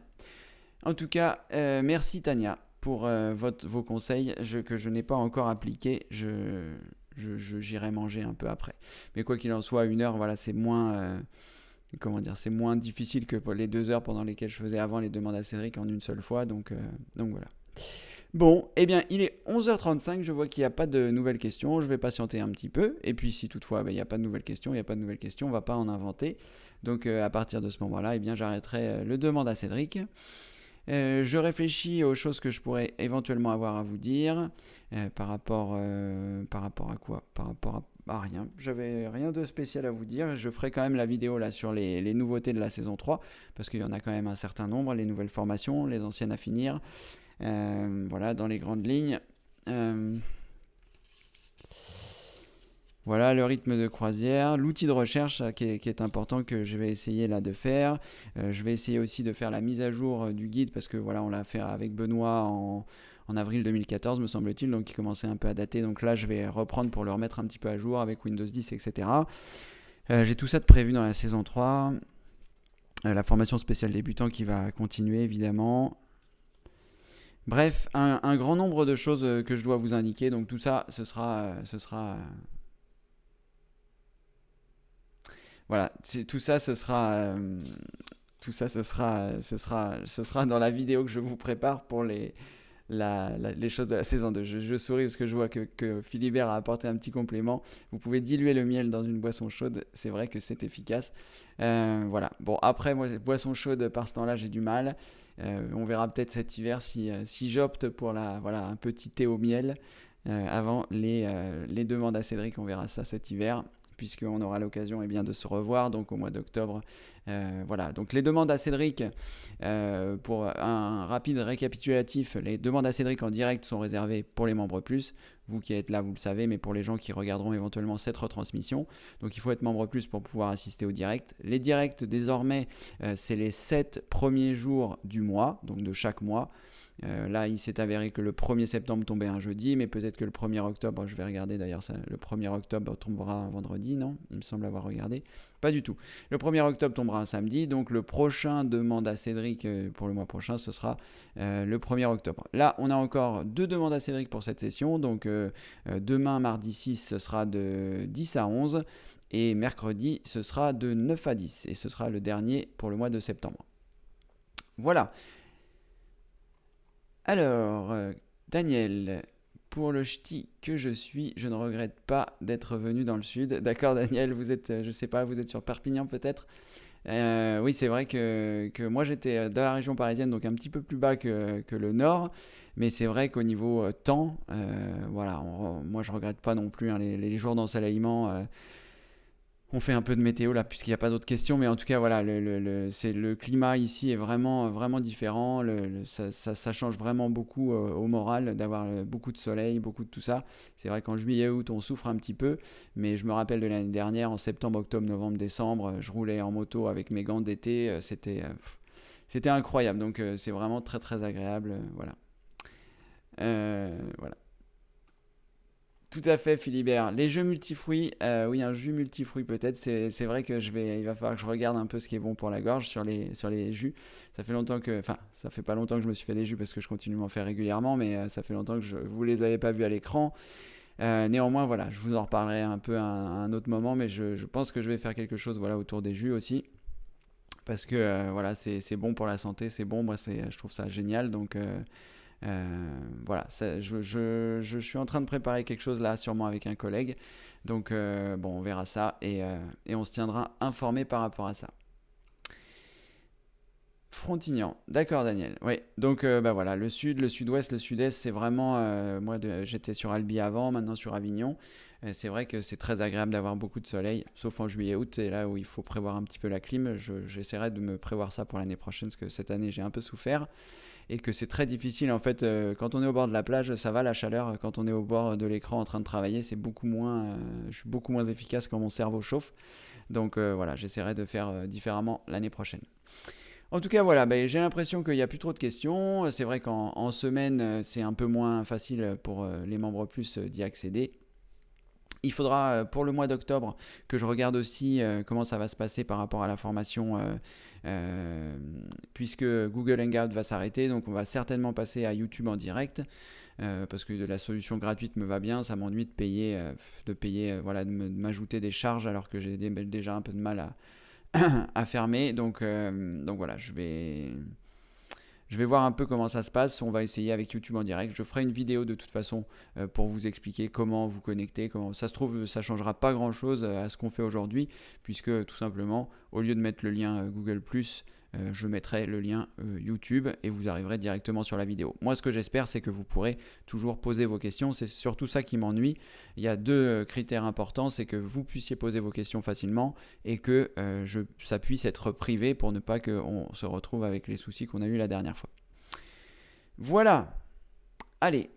En tout cas, merci Tania pour vos conseils que je n'ai pas encore appliqués. J'irai manger un peu après. Mais quoi qu'il en soit, 1 heure, voilà, c'est moins, c'est moins difficile que les 2 heures pendant lesquelles je faisais avant les demandes à Cédric en une seule fois. Donc voilà. Bon, eh bien, il est 11h35, je vois qu'il n'y a pas de nouvelles questions, je vais patienter un petit peu, et puis si toutefois il n'y a pas de nouvelles questions, on ne va pas en inventer. Donc à partir de ce moment-là, eh bien, j'arrêterai le demande à Cédric. Je réfléchis aux choses que je pourrais éventuellement avoir à vous dire, par rapport à quoi? Par rapport à rien. J'avais rien de spécial à vous dire. Je ferai quand même la vidéo là sur les nouveautés de la saison 3, parce qu'il y en a quand même un certain nombre, les nouvelles formations, les anciennes à finir. Voilà, dans les grandes lignes. Voilà le rythme de croisière, l'outil de recherche qui est important que je vais essayer là de faire. Je vais essayer aussi de faire la mise à jour du guide parce que voilà, on l'a fait avec Benoît en avril 2014 me semble-t-il, donc il commençait un peu à dater. Donc là je vais reprendre pour le remettre un petit peu à jour avec Windows 10, etc. J'ai tout ça de prévu dans la saison 3. La formation spéciale débutant qui va continuer évidemment. Bref, un grand nombre de choses que je dois vous indiquer. Donc tout ça, voilà, tout ça, ce sera dans la vidéo que je vous prépare pour les choses de la saison 2. Je souris parce que je vois que Philibert a apporté un petit complément. Vous pouvez diluer le miel dans une boisson chaude. C'est vrai que c'est efficace. Voilà. Bon, après, moi, boisson chaude, par ce temps-là, j'ai du mal. On verra peut-être cet hiver si j'opte pour voilà, un petit thé au miel avant les demandes à Cédric. On verra ça cet hiver, puisqu'on aura l'occasion de se revoir donc au mois d'octobre. Voilà, donc les demandes à Cédric, pour un rapide récapitulatif, les demandes à Cédric en direct sont réservées pour les membres plus. Vous qui êtes là, vous le savez, mais pour les gens qui regarderont éventuellement cette retransmission, donc il faut être membre plus pour pouvoir assister au direct. Les directs, désormais, c'est les 7 premiers jours du mois, donc de chaque mois. Là, il s'est avéré que le 1er septembre tombait un jeudi, mais peut-être que le 1er octobre, je vais regarder d'ailleurs, le 1er octobre tombera un vendredi, non? Il me semble avoir regardé. Pas du tout. Le 1er octobre tombera un samedi, donc le prochain demande à Cédric pour le mois prochain, ce sera le 1er octobre. Là, on a encore 2 demandes à Cédric pour cette session, donc demain, mardi 6, ce sera de 10 à 11, et mercredi, ce sera de 9 à 10, et ce sera le dernier pour le mois de septembre. Voilà. Alors, Daniel, pour le ch'ti que je suis, je ne regrette pas d'être venu dans le sud. D'accord, Daniel, vous êtes, je sais pas, vous êtes sur Perpignan peut-être. Oui, c'est vrai que moi j'étais dans la région parisienne, donc un petit peu plus bas que le nord. Mais c'est vrai qu'au niveau temps, voilà, moi je regrette pas non plus hein, les jours d'ensoleillement. On fait un peu de météo là, puisqu'il n'y a pas d'autres questions, mais en tout cas, voilà, le climat ici est vraiment, vraiment différent. Ça change vraiment beaucoup au moral d'avoir beaucoup de soleil, beaucoup de tout ça. C'est vrai qu'en juillet, août, on souffre un petit peu, mais je me rappelle de l'année dernière, en septembre, octobre, novembre, décembre, je roulais en moto avec mes gants d'été, c'était incroyable. Donc, c'est vraiment très, très agréable. Voilà. Voilà. Tout à fait, Philibert. Les jeux multifruits, oui, un jus multifruits peut-être. C'est vrai que il va falloir que je regarde un peu ce qui est bon pour la gorge sur les jus. Ça fait longtemps enfin, ça fait pas longtemps que je me suis fait des jus parce que je continue de m'en faire régulièrement, mais ça fait longtemps que vous les avez pas vus à l'écran. Néanmoins, voilà, je vous en reparlerai un peu à un autre moment, mais je pense que je vais faire quelque chose, voilà, autour des jus aussi. Parce que voilà, c'est bon pour la santé, c'est bon, moi je trouve ça génial, donc voilà, je suis en train de préparer quelque chose là, sûrement avec un collègue. Donc, bon, on verra ça et on se tiendra informé par rapport à ça. Frontignan, d'accord Daniel. Oui, donc bah voilà, le sud, le sud-ouest, le sud-est, c'est vraiment. Moi, j'étais sur Albi avant, maintenant sur Avignon. C'est vrai que c'est très agréable d'avoir beaucoup de soleil, sauf en juillet-août, c'est là où il faut prévoir un petit peu la clim. J'essaierai de me prévoir ça pour l'année prochaine, parce que cette année j'ai un peu souffert. Et que c'est très difficile en fait quand on est au bord de la plage ça va la chaleur, quand on est au bord de l'écran en train de travailler c'est beaucoup moins je suis beaucoup moins efficace quand mon cerveau chauffe donc voilà j'essaierai de faire différemment l'année prochaine. En tout cas voilà j'ai l'impression qu'il n'y a plus trop de questions. C'est vrai qu'en semaine c'est un peu moins facile pour les membres plus d'y accéder. Il faudra pour le mois d'octobre que je regarde aussi comment ça va se passer par rapport à la formation puisque Google Hangout va s'arrêter, donc on va certainement passer à YouTube en direct parce que la solution gratuite me va bien, ça m'ennuie de payer voilà, de m'ajouter des charges alors que j'ai déjà un peu de mal à fermer, donc voilà, je vais voir un peu comment ça se passe. On va essayer avec YouTube en direct. Je ferai une vidéo de toute façon pour vous expliquer comment vous connecter. Ça se trouve, ça ne changera pas grand-chose à ce qu'on fait aujourd'hui, puisque tout simplement, au lieu de mettre le lien Google+, je mettrai le lien YouTube et vous arriverez directement sur la vidéo. Moi, ce que j'espère, c'est que vous pourrez toujours poser vos questions. C'est surtout ça qui m'ennuie. Il y a 2 critères importants, c'est que vous puissiez poser vos questions facilement et que ça puisse être privé pour ne pas qu'on se retrouve avec les soucis qu'on a eu la dernière fois. Voilà. Allez.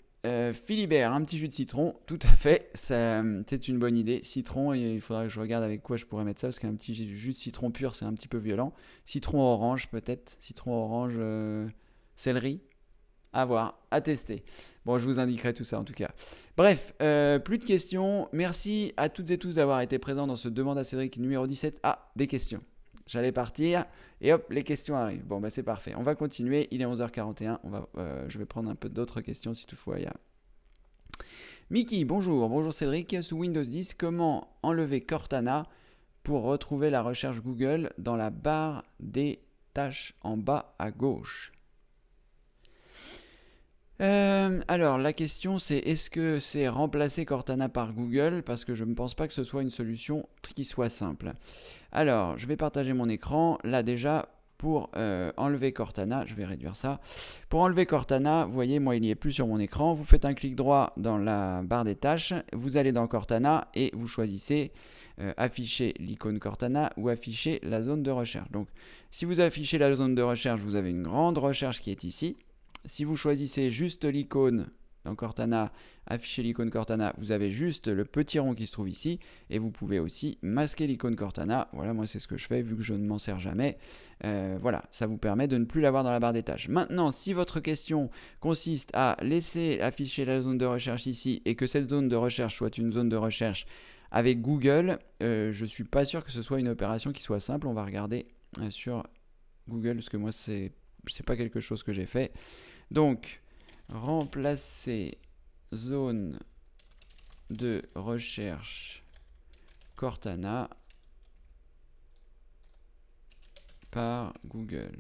Philibert, un petit jus de citron, tout à fait, c'est une bonne idée. Citron, il faudra que je regarde avec quoi je pourrais mettre ça, parce qu'un petit jus de citron pur, c'est un petit peu violent. Citron orange peut-être, citron orange, céleri, à voir, à tester. Bon, je vous indiquerai tout ça en tout cas. Bref, plus de questions. Merci à toutes et tous d'avoir été présents dans ce Demande à Cédric numéro 17. Ah, des questions. J'allais partir et hop, les questions arrivent. Bon, bah c'est parfait. On va continuer. Il est 11h41. Je vais prendre un peu d'autres questions si toutefois il y a. Mickey, bonjour. Bonjour Cédric. Sous Windows 10, comment enlever Cortana pour retrouver la recherche Google dans la barre des tâches en bas à gauche? Alors, la question c'est est-ce que c'est remplacer Cortana par Google? Parce que je ne pense pas que ce soit une solution qui soit simple. Alors, je vais partager mon écran. Là déjà, pour enlever Cortana, je vais réduire ça. Pour enlever Cortana, vous voyez, moi il n'y est plus sur mon écran. Vous faites un clic droit dans la barre des tâches. Vous allez dans Cortana et vous choisissez afficher l'icône Cortana ou afficher la zone de recherche. Donc, si vous affichez la zone de recherche, vous avez une grande recherche qui est ici. Si vous choisissez juste l'icône dans Cortana, afficher l'icône Cortana, vous avez juste le petit rond qui se trouve ici et vous pouvez aussi masquer l'icône Cortana. Voilà, moi c'est ce que je fais vu que je ne m'en sers jamais. Voilà, ça vous permet de ne plus l'avoir dans la barre des tâches. Maintenant, si votre question consiste à laisser afficher la zone de recherche ici et que cette zone de recherche soit une zone de recherche avec Google, je ne suis pas sûr que ce soit une opération qui soit simple. On va regarder sur Google parce que moi c'est pas quelque chose que j'ai fait. Donc, remplacer zone de recherche Cortana par Google.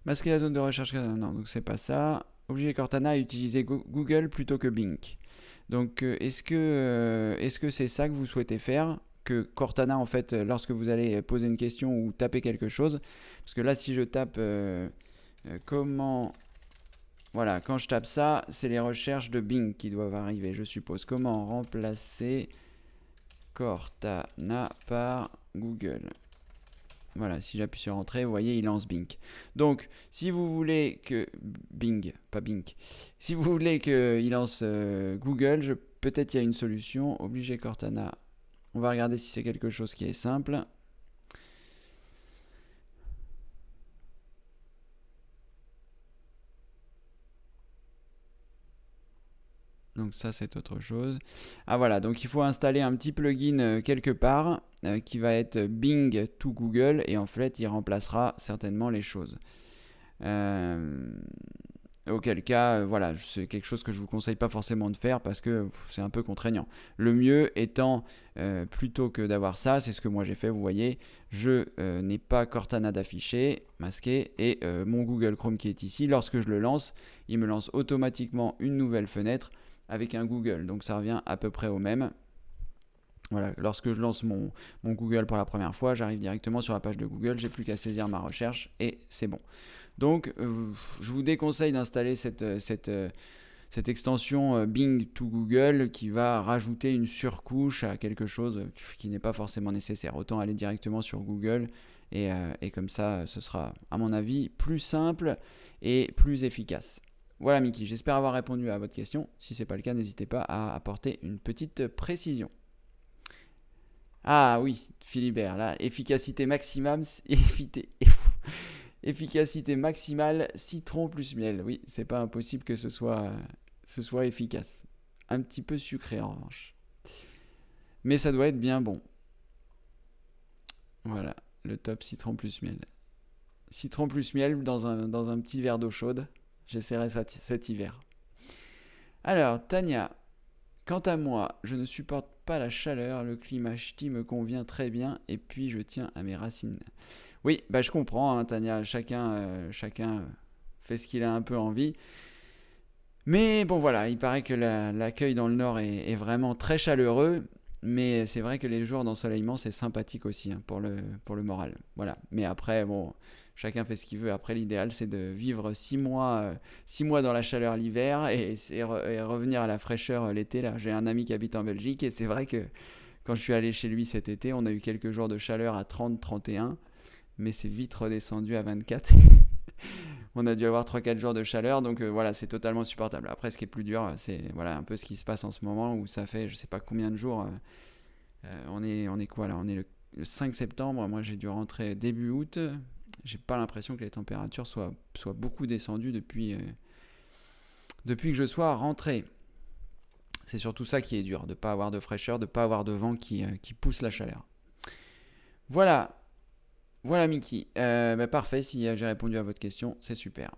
Masquer la zone de recherche Cortana, non, donc c'est pas ça. Obliger Cortana à utiliser Google plutôt que Bing. Donc, est-ce que c'est ça que vous souhaitez faire? Que Cortana, en fait, lorsque vous allez poser une question ou taper quelque chose, parce que là, si je tape comment... Voilà, quand je tape ça, c'est les recherches de Bing qui doivent arriver, je suppose. Comment remplacer Cortana par Google? Voilà, si j'appuie sur Entrée, vous voyez, il lance Bing. Donc, si vous voulez que... Bing, pas Bing. Si vous voulez qu'il lance Google, peut-être il y a une solution. Obliger Cortana. On va regarder si c'est quelque chose qui est simple. Donc ça c'est autre chose. Ah voilà, donc il faut installer un petit plugin quelque part qui va être Bing to Google et en fait il remplacera certainement les choses. Auquel cas, voilà, c'est quelque chose que je vous conseille pas forcément de faire parce que c'est un peu contraignant. Le mieux étant, plutôt que d'avoir ça, c'est ce que moi j'ai fait, vous voyez, je n'ai pas Cortana d'afficher, masqué, et mon Google Chrome qui est ici, lorsque je le lance, il me lance automatiquement une nouvelle fenêtre avec un Google, donc ça revient à peu près au même. Voilà, lorsque je lance mon Google pour la première fois, j'arrive directement sur la page de Google, j'ai plus qu'à saisir ma recherche et c'est bon. Donc, je vous déconseille d'installer cette extension Bing to Google qui va rajouter une surcouche à quelque chose qui n'est pas forcément nécessaire. Autant aller directement sur Google et comme ça, ce sera, à mon avis, plus simple et plus efficace. Voilà Mickey, j'espère avoir répondu à votre question. Si ce n'est pas le cas, n'hésitez pas à apporter une petite précision. Ah oui, Philibert, là, efficacité maximale, efficacité maximale, citron plus miel. Oui, c'est pas impossible que ce soit efficace. Un petit peu sucré en revanche. Mais ça doit être bien bon. Voilà, le top citron plus miel. Citron plus miel dans un petit verre d'eau chaude. J'essaierai ça cet hiver. Alors, Tania, quant à moi, je ne supporte pas la chaleur, le climat ch'ti me convient très bien et puis je tiens à mes racines. Oui, bah je comprends, hein, Tania, chacun fait ce qu'il a un peu envie. Mais bon voilà, il paraît que l'accueil dans le Nord est vraiment très chaleureux, mais c'est vrai que les jours d'ensoleillement c'est sympathique aussi hein, pour le moral. Voilà. Mais après, bon, chacun fait ce qu'il veut. Après, l'idéal c'est de vivre 6 mois dans la chaleur l'hiver et revenir à la fraîcheur l'été. Là, j'ai un ami qui habite en Belgique et c'est vrai que quand je suis allé chez lui cet été, on a eu quelques jours de chaleur à 30-31, mais c'est vite redescendu à 24. On a dû avoir 3-4 jours de chaleur, donc voilà, c'est totalement supportable. Après, ce qui est plus dur, c'est voilà, un peu ce qui se passe en ce moment, où ça fait je sais pas combien de jours. On est quoi là? On est le 5 septembre, moi j'ai dû rentrer début août. J'ai pas l'impression que les températures soient beaucoup descendues depuis que je sois rentré. C'est surtout ça qui est dur, de ne pas avoir de fraîcheur, de ne pas avoir de vent qui pousse la chaleur. Voilà, voilà Mickey. Parfait, si j'ai répondu à votre question, c'est super.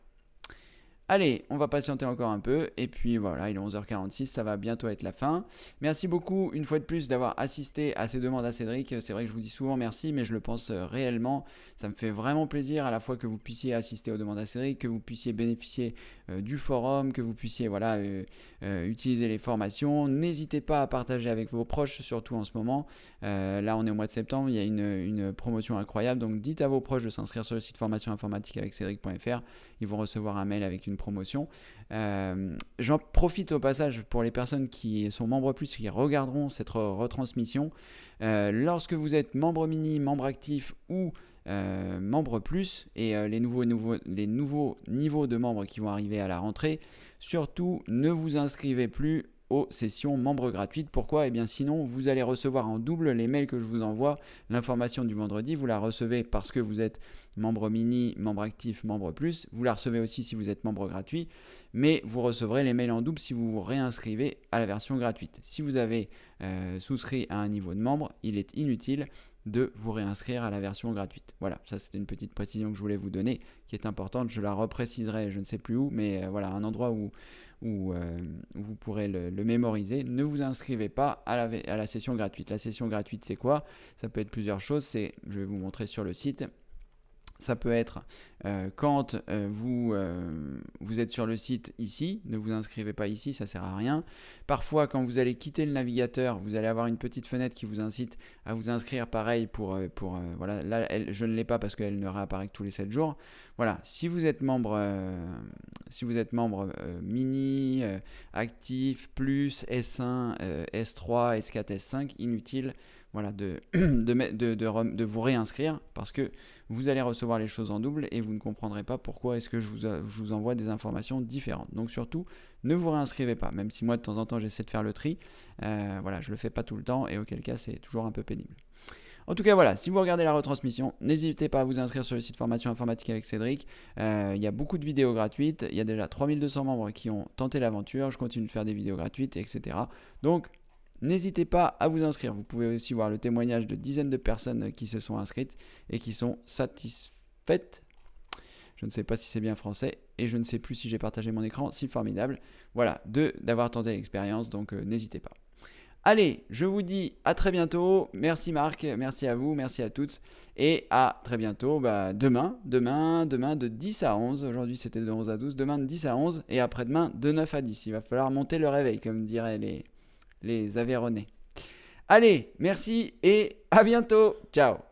Allez, on va patienter encore un peu. Et puis voilà, il est 11h46, ça va bientôt être la fin. Merci beaucoup une fois de plus d'avoir assisté à ces demandes à Cédric. C'est vrai que je vous dis souvent merci, mais je le pense réellement. Ça me fait vraiment plaisir à la fois que vous puissiez assister aux demandes à Cédric, que vous puissiez bénéficier du forum, que vous puissiez utiliser les formations. N'hésitez pas à partager avec vos proches, surtout en ce moment. Là, on est au mois de septembre, il y a une promotion incroyable. Donc dites à vos proches de s'inscrire sur le site formation informatique avec Cédric.fr. Ils vont recevoir un mail avec une promotion. J'en profite au passage pour les personnes qui sont membres plus, qui regarderont cette retransmission. Lorsque vous êtes membre mini, membre actif ou membre plus et les nouveaux niveaux de membres qui vont arriver à la rentrée, surtout ne vous inscrivez plus aux sessions membres gratuites. Pourquoi ? Eh bien sinon vous allez recevoir en double les mails que je vous envoie. L'information du vendredi, vous la recevez parce que vous êtes membre mini, membre actif, membre plus. Vous la recevez aussi si vous êtes membre gratuit, mais vous recevrez les mails en double si vous vous réinscrivez à la version gratuite. Si vous avez souscrit à un niveau de membre, il est inutile de vous réinscrire à la version gratuite. Voilà, ça c'était une petite précision que je voulais vous donner, qui est importante. Je la repréciserai, je ne sais plus où, mais voilà, un endroit où vous pourrez le mémoriser. Ne vous inscrivez pas à la session gratuite. La session gratuite, c'est quoi ? Ça peut être plusieurs choses. Je vais vous montrer sur le site. Ça peut être quand vous êtes sur le site ici, ne vous inscrivez pas ici, ça ne sert à rien. Parfois, quand vous allez quitter le navigateur, vous allez avoir une petite fenêtre qui vous incite à vous inscrire. Pareil voilà, là, je ne l'ai pas parce qu'elle ne réapparaît que tous les 7 jours. Voilà, si vous êtes membre mini, actif, plus, S1, S3, S4, S5, inutile voilà, de vous réinscrire parce que vous allez recevoir les choses en double et vous ne comprendrez pas pourquoi est-ce que je vous envoie des informations différentes. Donc surtout, ne vous réinscrivez pas, même si moi de temps en temps j'essaie de faire le tri. Voilà, je le fais pas tout le temps et auquel cas c'est toujours un peu pénible. En tout cas, voilà, si vous regardez la retransmission, n'hésitez pas à vous inscrire sur le site Formation Informatique avec Cédric. Il y a beaucoup de vidéos gratuites. Il y a déjà 3200 membres qui ont tenté l'aventure. Je continue de faire des vidéos gratuites, etc. Donc, n'hésitez pas à vous inscrire. Vous pouvez aussi voir le témoignage de dizaines de personnes qui se sont inscrites et qui sont satisfaites. Je ne sais pas si c'est bien français et je ne sais plus si j'ai partagé mon écran. Si formidable. Voilà, d'avoir tenté l'expérience. Donc, n'hésitez pas. Allez, je vous dis à très bientôt. Merci Marc, merci à vous, merci à toutes. Et à très bientôt, demain de 10 à 11. Aujourd'hui c'était de 11 à 12. Demain de 10 à 11 et après-demain de 9 à 10. Il va falloir monter le réveil, comme diraient les Aveyronnais. Allez, merci et à bientôt. Ciao.